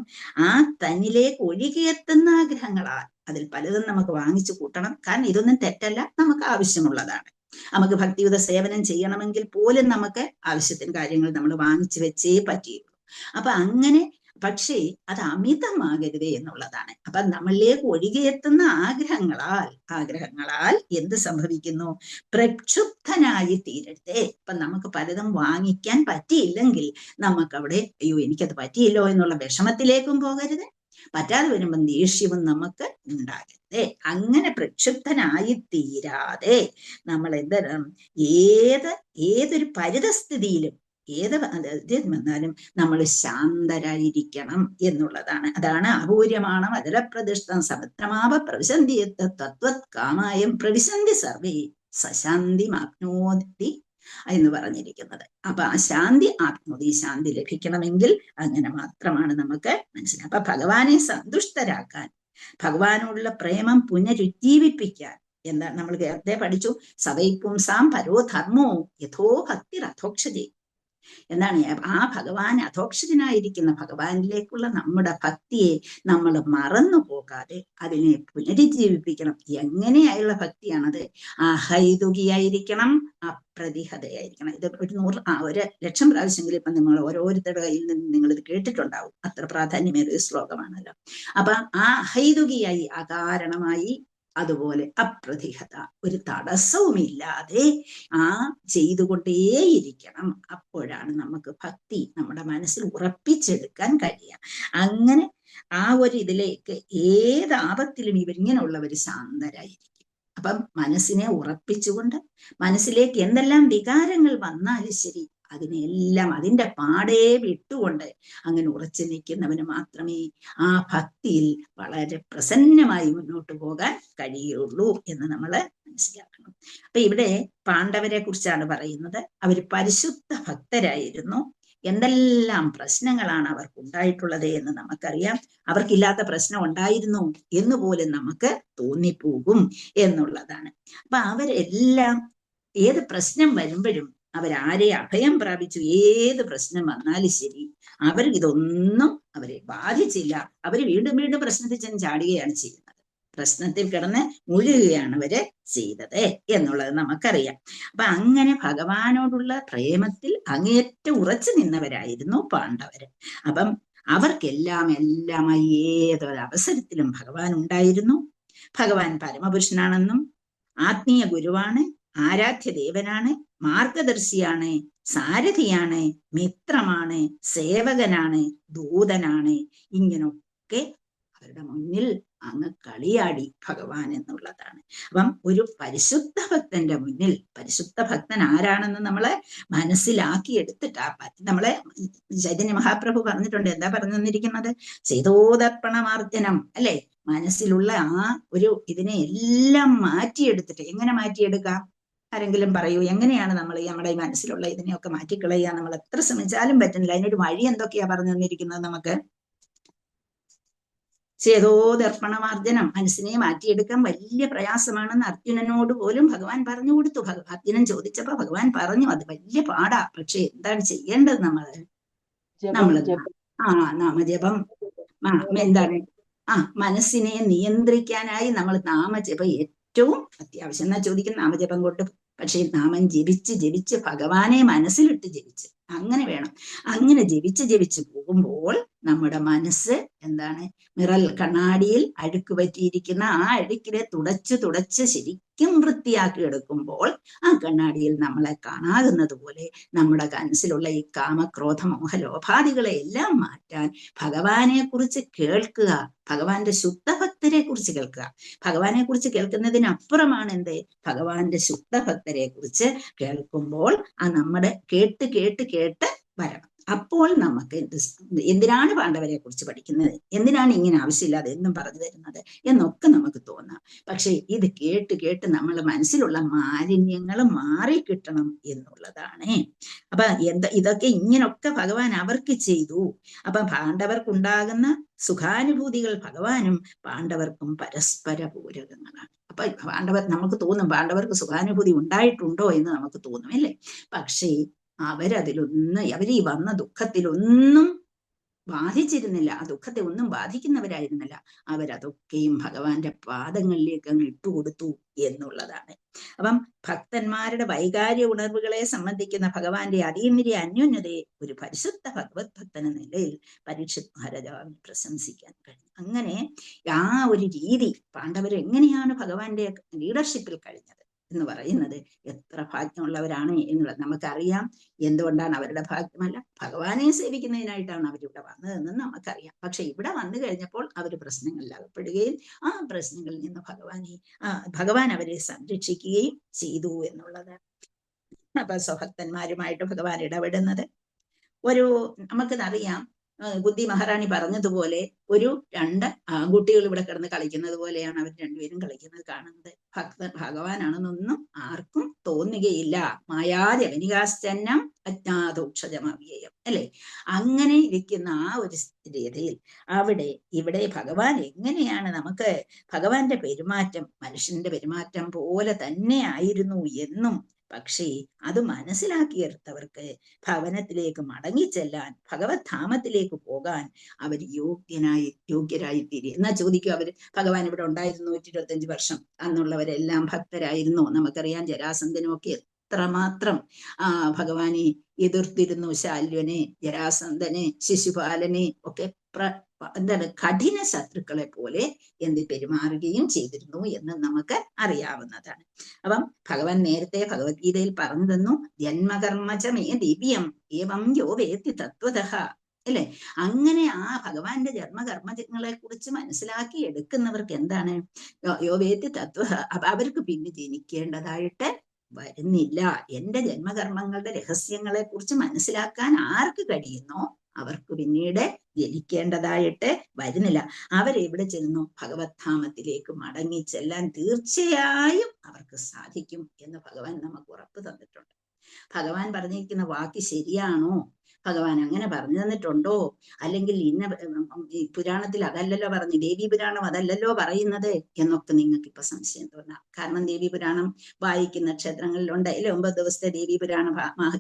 Speaker 1: ആ തന്നിലേക്ക് ഒഴുകിയെത്തുന്ന ആഗ്രഹങ്ങളാൽ അതിൽ പലതും നമുക്ക് വാങ്ങിച്ചു കൂട്ടണം. കാരണം ഇതൊന്നും തെറ്റല്ല, നമുക്ക് ആവശ്യമുള്ളതാണ്. നമുക്ക് ഭക്തിയുത സേവനം ചെയ്യണമെങ്കിൽ പോലും നമുക്ക് ആവശ്യത്തിന് കാര്യങ്ങൾ നമ്മൾ വാങ്ങിച്ചു വെച്ചേ പറ്റിയുള്ളൂ. അപ്പൊ അങ്ങനെ, പക്ഷേ അത് അമിതമാകരുത് എന്നുള്ളതാണ്. അപ്പൊ നമ്മളിലേക്ക് ഒഴുകിയെത്തുന്ന ആഗ്രഹങ്ങളാൽ എന്ത് സംഭവിക്കുന്നു? പ്രക്ഷുബ്ധനായി തീരരുതേ. ഇപ്പൊ നമുക്ക് പലതും വാങ്ങിക്കാൻ പറ്റിയില്ലെങ്കിൽ നമുക്കവിടെ അയ്യോ എനിക്കത് പറ്റിയില്ലോ എന്നുള്ള വിഷമത്തിലേക്കും പോകരുത്. പറ്റാതെ വരുമ്പോൾ ദേഷ്യവും നമുക്ക് ഉണ്ടാകരുത്. അങ്ങനെ പ്രക്ഷുബ്ധനായി തീരാതെ നമ്മൾ ഏതൊരു പരിതസ്ഥിതിയിലും വന്നാലും നമ്മൾ ശാന്തരായിരിക്കണം എന്നുള്ളതാണ്. അതാണ് അപൂര്യമാണം അജലപ്രതിഷ്ഠം സമുദ്രമാപ പ്രവിശന്തി തത്വത് കാമായം പ്രവിശന്തി സർവേ സശാന്തി ആപ്നോതി എന്ന് പറഞ്ഞിരിക്കുന്നത്. അപ്പൊ ആ ശാന്തി ആത്മോതി, ശാന്തി ലഭിക്കണമെങ്കിൽ അങ്ങനെ മാത്രമാണ് നമുക്ക് മനസ്സിലാക്കുക. അപ്പൊ ഭഗവാനെ സന്തുഷ്ടരാക്കാൻ, ഭഗവാനോടുള്ള പ്രേമം പുനരുജ്ജീവിപ്പിക്കാൻ എന്താണ് നമ്മൾ നേരത്തെ പഠിച്ചു. സവൈ പുംസാം പരോധർമ്മോ യഥോ ഭക്തി അധോക്ഷജേ. എന്താണ് ആ ഭഗവാൻ അധോക്ഷജനായിരിക്കുന്ന ഭഗവാനിലേക്കുള്ള നമ്മുടെ ഭക്തിയെ നമ്മൾ മറന്നു പോകാതെ അതിനെ പുനരുജ്ജീവിപ്പിക്കണം. എങ്ങനെയായുള്ള ഭക്തിയാണത്? അഹൈതുകിയായിരിക്കണം, അപ്രതിഹതയായിരിക്കണം. ഇത് 100,000 പ്രാവശ്യമെങ്കിലും ഇപ്പം നിങ്ങൾ ഓരോരുത്തരുടെ കയ്യിൽ നിന്ന് നിങ്ങൾ ഇത് കേട്ടിട്ടുണ്ടാവും. അത്ര പ്രാധാന്യമേറിയ ശ്ലോകമാണല്ലോ. അപ്പൊ ആ അഹൈതുകിയായി, അകാരണമായി, അതുപോലെ അപ്രതിഹത, ഒരു തടസ്സവുമില്ലാതെ ആ ചെയ്തുകൊണ്ടേയിരിക്കണം. അപ്പോഴാണ് നമുക്ക് ഭക്തി നമ്മുടെ മനസ്സിൽ ഉറപ്പിച്ചെടുക്കാൻ കഴിയുക. അങ്ങനെ ആ ഒരു ഇതിലേക്ക് ഏത് ആപത്തിലും ഇവരിങ്ങനെയുള്ളവർ ശാന്തരായിരിക്കും. അപ്പം മനസ്സിനെ ഉറപ്പിച്ചുകൊണ്ട് മനസ്സിലേക്ക് എന്തെല്ലാം വികാരങ്ങൾ വന്നാലും ശരി അതിനെല്ലാം അതിൻ്റെ പാടേ വിട്ടുകൊണ്ട് അങ്ങനെ ഉറച്ചു നിൽക്കുന്നവന് മാത്രമേ ആ ഭക്തിയിൽ വളരെ പ്രസന്നമായി മുന്നോട്ട് പോകാൻ കഴിയുള്ളൂ എന്ന് നമ്മൾ മനസ്സിലാക്കണം. അപ്പൊ ഇവിടെ പാണ്ഡവരെ കുറിച്ചാണ് പറയുന്നത്. അവർ പരിശുദ്ധ ഭക്തരായിരുന്നു. എന്തെല്ലാം പ്രശ്നങ്ങളാണ് അവർക്കുണ്ടായിട്ടുള്ളത് എന്ന് നമുക്കറിയാം. അവർക്കില്ലാത്ത പ്രശ്നം ഉണ്ടായിരുന്നു എന്ന് പോലും നമുക്ക് തോന്നിപ്പോകും എന്നുള്ളതാണ്. അപ്പൊ അവരെല്ലാം ഏത് പ്രശ്നം വരുമ്പോഴും അവരാരെ അഭയം പ്രാപിച്ചു. ഏത് പ്രശ്നം വന്നാലും ശരി ഇതൊന്നും അവരെ ബാധിച്ചില്ല. അവർ വീണ്ടും വീണ്ടും പ്രശ്നത്തിൽ ചെന്ന് ചാടുകയാണ് ചെയ്യുന്നത്. പ്രശ്നത്തിൽ കിടന്ന് മുഴുകുകയാണ് അവര് ചെയ്തത് എന്നുള്ളത് നമുക്കറിയാം. അപ്പൊ അങ്ങനെ ഭഗവാനോടുള്ള പ്രേമത്തിൽ അങ്ങേറ്റം ഉറച്ചു നിന്നവരായിരുന്നു പാണ്ഡവര്. അപ്പം അവർക്കെല്ലാമായി ഏതൊരു അവസരത്തിലും ഭഗവാൻ ഉണ്ടായിരുന്നു. ഭഗവാൻ പരമപുരുഷനാണെന്നും ആത്മീയ ഗുരുവാണ്, ആരാധ്യ ദേവനാണ്, മാർഗദർശിയാണ്, സാരഥിയാണ്, മിത്രമാണ്, സേവകനാണ്, ദൂതനാണ്. ഇങ്ങനൊക്കെ അവരുടെ മുന്നിൽ അങ്ങ് കളിയാടി ഭഗവാൻ എന്നുള്ളതാണ്. അപ്പം ഒരു പരിശുദ്ധ ഭക്തന്റെ മുന്നിൽ, പരിശുദ്ധ ഭക്തൻ ആരാണെന്ന് നമ്മളെ മനസ്സിലാക്കി എടുത്തിട്ട് നമ്മളെ ചൈതന്യ മഹാപ്രഭു പറഞ്ഞിട്ടുണ്ട്. എന്താ പറഞ്ഞു തന്നിരിക്കുന്നത്? ചെയ്തോദർപ്പണമാർജനം, അല്ലെ? മനസ്സിലുള്ള ആ ഒരു ഇതിനെ എല്ലാം മാറ്റിയെടുത്തിട്ട്, എങ്ങനെ മാറ്റിയെടുക്കാം? ആരെങ്കിലും പറയൂ, എങ്ങനെയാണ് നമ്മൾ നമ്മുടെ ഈ മനസ്സിലുള്ള ഇതിനെയൊക്കെ മാറ്റിക്കളയുക? നമ്മൾ എത്ര ശ്രമിച്ചാലും പറ്റുന്നില്ല. അതിനൊരു വഴി എന്തൊക്കെയാ പറഞ്ഞു തന്നിരിക്കുന്നത് നമുക്ക്? ചേതോദർപ്പണമാർജനം, മനസ്സിനെ മാറ്റിയെടുക്കാൻ വലിയ പ്രയാസമാണെന്ന് അർജുനനോട് പോലും ഭഗവാൻ പറഞ്ഞു കൊടുത്തു. അർജുനൻ ചോദിച്ചപ്പോ ഭഗവാൻ പറഞ്ഞു അത് വലിയ പാടാ. പക്ഷെ എന്താണ് ചെയ്യേണ്ടത്? നമ്മള് നാമജപം, എന്താണ് മനസ്സിനെ നിയന്ത്രിക്കാനായി നമ്മൾ നാമജപം ഏറ്റവും അത്യാവശ്യം. എന്നാ ചോദിക്കും നാമജപം കൊണ്ട്? പക്ഷെ നാമം ജപിച്ച് ജപിച്ച് ഭഗവാനെ മനസ്സിലിട്ട് ജപിച്ച് അങ്ങനെ വേണം. അങ്ങനെ ജപിച്ച് പോകുമ്പോൾ നമ്മുടെ മനസ്സ് എന്താണ്? മിറൽ കണ്ണാടിയിൽ അഴുക്ക് പറ്റിയിരിക്കുന്ന ആ അഴുക്കിനെ തുടച്ച് ശരിക്കും വൃത്തിയാക്കി എടുക്കുമ്പോൾ ആ കണ്ണാടിയിൽ നമ്മളെ കാണാകുന്നത് പോലെ നമ്മുടെ മനസ്സിലുള്ള ഈ കാമക്രോധ മോഹലോഭാദികളെ എല്ലാം മാറ്റാൻ ഭഗവാനെ കുറിച്ച് കേൾക്കുക, ഭഗവാന്റെ ശുദ്ധഭക്തരെ കുറിച്ച് കേൾക്കുക. ഭഗവാനെ കുറിച്ച് കേൾക്കുന്നതിനപ്പുറമാണ് എന്ത്? ഭഗവാന്റെ ശുദ്ധഭക്തരെ കുറിച്ച് കേൾക്കുമ്പോൾ ആ നമ്മുടെ കേട്ട് വരണം. അപ്പോൾ നമുക്ക് എന്തിനാണ് പാണ്ഡവരെ കുറിച്ച് പഠിക്കുന്നത്, എന്തിനാണ് ഇങ്ങനെ ആവശ്യമില്ലാതെ എന്നും പറഞ്ഞു തരുന്നത് എന്നൊക്കെ നമുക്ക് തോന്നാം. പക്ഷെ ഇത് കേട്ട് നമ്മളെ മനസ്സിലുള്ള മാലിന്യങ്ങൾ മാറിക്കിട്ടണം എന്നുള്ളതാണ്. അപ്പൊ ഇതൊക്കെ ഇങ്ങനൊക്കെ ഭഗവാൻ അവർക്ക് ചെയ്തു. അപ്പൊ പാണ്ഡവർക്കുണ്ടാകുന്ന സുഖാനുഭൂതികൾ ഭഗവാനും പാണ്ഡവർക്കും പരസ്പര പൂരകങ്ങളാണ്. അപ്പൊ നമുക്ക് തോന്നും പാണ്ഡവർക്ക് സുഖാനുഭൂതി ഉണ്ടായിട്ടുണ്ടോ എന്ന് നമുക്ക് തോന്നും, അല്ലേ? പക്ഷേ അവരീ വന്ന ദുഃഖത്തിലൊന്നും ബാധിച്ചിരുന്നില്ല. ആ ദുഃഖത്തെ ഒന്നും ബാധിക്കുന്നവരായിരുന്നില്ല. അവരതൊക്കെയും ഭഗവാന്റെ പാദങ്ങളിലേക്ക് അങ്ങ് ഇട്ടുകൊടുത്തു എന്നുള്ളതാണ്. അപ്പം ഭക്തന്മാരുടെ വൈകാര്യ ഉണർവുകളെ സംബന്ധിക്കുന്ന ഭഗവാന്റെ അതീന്ദ്രിയ അന്യോന്യതയെ ഒരു പരിശുദ്ധ ഭഗവത് ഭക്തൻ എന്ന നിലയിൽ പരീക്ഷിത് മഹാരാജാവിന് പ്രശംസിക്കാൻ കഴിയും. അങ്ങനെ ആ ഒരു രീതി പാണ്ഡവർ എങ്ങനെയാണ് ഭഗവാന്റെ ലീഡർഷിപ്പിൽ കഴിഞ്ഞത് എന്ന് പറയുന്നത് എത്ര ഭാഗ്യമുള്ളവരാണ് എന്നുള്ളത് നമുക്കറിയാം. എന്തുകൊണ്ടാണ് അവരുടെ ഭാഗ്യമല്ല? ഭഗവാനെ സേവിക്കുന്നതിനായിട്ടാണ് അവരിവിടെ വന്നതെന്ന് നമുക്കറിയാം. പക്ഷെ ഇവിടെ വന്നു കഴിഞ്ഞപ്പോൾ അവർ പ്രശ്നങ്ങളിൽ അകപ്പെടുകയും ആ പ്രശ്നങ്ങളിൽ നിന്ന് ഭഗവാൻ അവരെ സംരക്ഷിക്കുകയും ചെയ്തു എന്നുള്ളത്. അപ്പൊ സ്വഭക്തന്മാരുമായിട്ട് ഭഗവാൻ ഇടപെടുന്നത് നമുക്കറിയാം. ബുദ്ധി മഹാറാണി പറഞ്ഞതുപോലെ ഒരു രണ്ട് ആൺകുട്ടികൾ ഇവിടെ കിടന്ന് കളിക്കുന്നത് പോലെയാണ് അവർ രണ്ടുപേരും കളിക്കുന്നത് കാണുന്നത്. ഭഗവാനാണെന്നൊന്നും ആർക്കും തോന്നുകയില്ല. മായാജവനികാശ്ചന്നം അജ്ഞാതോക്ഷജമവ്യയം, അല്ലെ? അങ്ങനെ ഇരിക്കുന്ന ആ ഒരു സ്ഥിതിയിൽ ഇവിടെ ഭഗവാൻ എങ്ങനെയാണ് നമുക്ക് ഭഗവാന്റെ പെരുമാറ്റം മനുഷ്യന്റെ പെരുമാറ്റം പോലെ തന്നെ ആയിരുന്നു എന്നും, പക്ഷേ അത് മനസ്സിലാക്കിയെടുത്തവർക്ക് ഭവനത്തിലേക്ക് മടങ്ങിച്ചെല്ലാൻ, ഭഗവത് ധാമത്തിലേക്ക് പോകാൻ അവർ യോഗ്യരായി തീരും. എന്നാ ചോദിക്കും, ഭഗവാൻ ഇവിടെ ഉണ്ടായിരുന്നു 125 വർഷം, അന്നുള്ളവരെല്ലാം ഭക്തരായിരുന്നു. നമുക്കറിയാം ജരാസന്ധനും ഒക്കെ എത്രമാത്രം ഭഗവാനെ എതിർത്തിരുന്നു. ശാല്യനെ, ജരാസന്ധനെ, ശിശുപാലനെ ഒക്കെ കഠിന ശത്രുക്കളെ പോലെ പെരുമാറുകയും ചെയ്തിരുന്നു എന്ന് നമുക്ക് അറിയാവുന്നതാണ്. അപ്പം ഭഗവാൻ നേരത്തെ ഭഗവത്ഗീതയിൽ പറഞ്ഞു തന്നു, ജന്മകർമ്മചമേ ദിവ്യം ഏവം യോ വേത്തി തത്വതഃ, അല്ലെ? അങ്ങനെ ആ ഭഗവാന്റെ ജന്മകർമ്മങ്ങളെ കുറിച്ച് മനസ്സിലാക്കി എടുക്കുന്നവർക്ക് എന്താണ്? യോ വേത്തി തത്വ, അവർക്ക് പിന്നെ ജനിക്കേണ്ടതായിട്ട് വരുന്നില്ല. എന്റെ ജന്മകർമ്മങ്ങളുടെ രഹസ്യങ്ങളെ കുറിച്ച് മനസ്സിലാക്കാൻ ആർക്ക് കഴിയുന്നോ അവർക്ക് പിന്നീട് ജനിക്കേണ്ടതായിട്ട് വരുന്നില്ല. അവരെവിടെ ചെല്ലുന്നു? ഭഗവത് ധാമത്തിലേക്ക് മടങ്ങി ചെല്ലാൻ തീർച്ചയായും അവർക്ക് സാധിക്കും എന്ന് ഭഗവാൻ നമുക്ക് ഉറപ്പ് തന്നിട്ടുണ്ട്. ഭഗവാൻ പറഞ്ഞിരിക്കുന്ന വാക്ക് ശരിയാണോ? ഭഗവാൻ അങ്ങനെ പറഞ്ഞു തന്നിട്ടുണ്ടോ? അല്ലെങ്കിൽ ഈ പുരാണത്തിൽ അതല്ലല്ലോ പറഞ്ഞു, ദേവി പുരാണം അതല്ലല്ലോ പറയുന്നത് എന്നൊക്കെ നിങ്ങൾക്ക് ഇപ്പൊ സംശയം തോന്നാം. കാരണം ദേവി പുരാണം വായിക്കുന്ന ക്ഷേത്രങ്ങളിലുണ്ട്, അല്ലെ? 9 ദിവസത്തെ ദേവി പുരാണ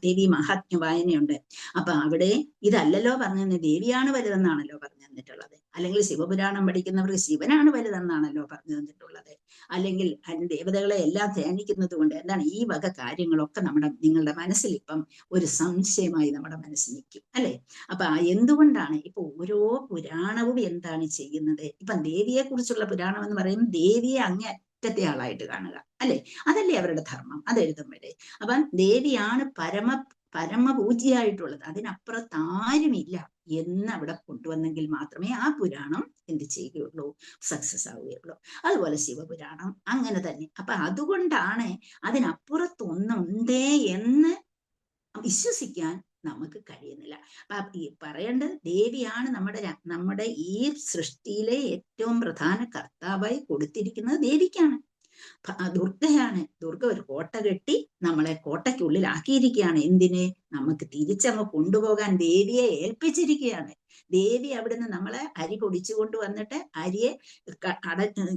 Speaker 1: ദേവി മഹാത്മ്യ വായനയുണ്ട്. അപ്പൊ അവിടെ ഇതല്ലല്ലോ പറഞ്ഞത്, ദേവിയാണ് വലുതെന്നാണല്ലോ പറഞ്ഞു തന്നിട്ടുള്ളത്. അല്ലെങ്കിൽ ശിവപുരാണം പഠിക്കുന്നവർക്ക് ശിവനാണ് വലുതെന്നാണല്ലോ പറഞ്ഞു തന്നിട്ടുള്ളത്. അല്ലെങ്കിൽ ദേവതകളെ എല്ലാം ധ്യാനിക്കുന്നത് കൊണ്ട് എന്താണ് ഈ വക കാര്യങ്ങളൊക്കെ നിങ്ങളുടെ മനസ്സിൽ ഇപ്പം ഒരു സംശയമായി നമ്മുടെ മനസ്സിൽ നിൽക്കും, അല്ലെ? അപ്പൊ എന്തുകൊണ്ടാണ് ഇപ്പൊ ഓരോ പുരാണവും എന്താണ് ചെയ്യുന്നത്? ഇപ്പൊ ദേവിയെ കുറിച്ചുള്ള പുരാണം എന്ന് പറയുമ്പോൾ ദേവിയെ അങ്ങേയറ്റത്തെ ആളായിട്ട് കാണുക, അല്ലെ? അതല്ലേ അവരുടെ ധർമ്മം, അതെഴുതുമ്പോഴേ. അപ്പം ദേവിയാണ് പരമപൂജ്യമായിട്ടുള്ളത്, അതിനപ്പുറത്ത് ആരുമില്ല എന്ന് അവിടെ കൊണ്ടുവന്നെങ്കിൽ മാത്രമേ ആ പുരാണം എന്ത് ചെയ്യുകയുള്ളൂ, സക്സസ് ആവുകയുള്ളൂ. അതുപോലെ ശിവപുരാണം അങ്ങനെ തന്നെ. അപ്പൊ അതുകൊണ്ടാണ് അതിനപ്പുറത്തൊന്നുണ്ടേ എന്ന് വിശ്വസിക്കാൻ നമുക്ക് കഴിയുന്നില്ല. ഈ പറയേണ്ടത് ദേവിയാണ് നമ്മുടെ ഈ സൃഷ്ടിയിലെ ഏറ്റവും പ്രധാന കർത്താവായി കൊടുത്തിരിക്കുന്നത് ദേവിക്കാണ്, ദുർഗയാണ്. ദുർഗ ഒരു കോട്ട കെട്ടി നമ്മളെ കോട്ടയ്ക്കുള്ളിലാക്കിയിരിക്കുകയാണ്. എന്തിനെ? നമുക്ക് തിരിച്ചങ്ങ് കൊണ്ടുപോകാൻ ദേവിയെ ഏൽപ്പിച്ചിരിക്കുകയാണ്. ദേവി അവിടുന്ന് നമ്മളെ അരി പൊടിച്ചു കൊണ്ടുവന്നിട്ട് അരിയെ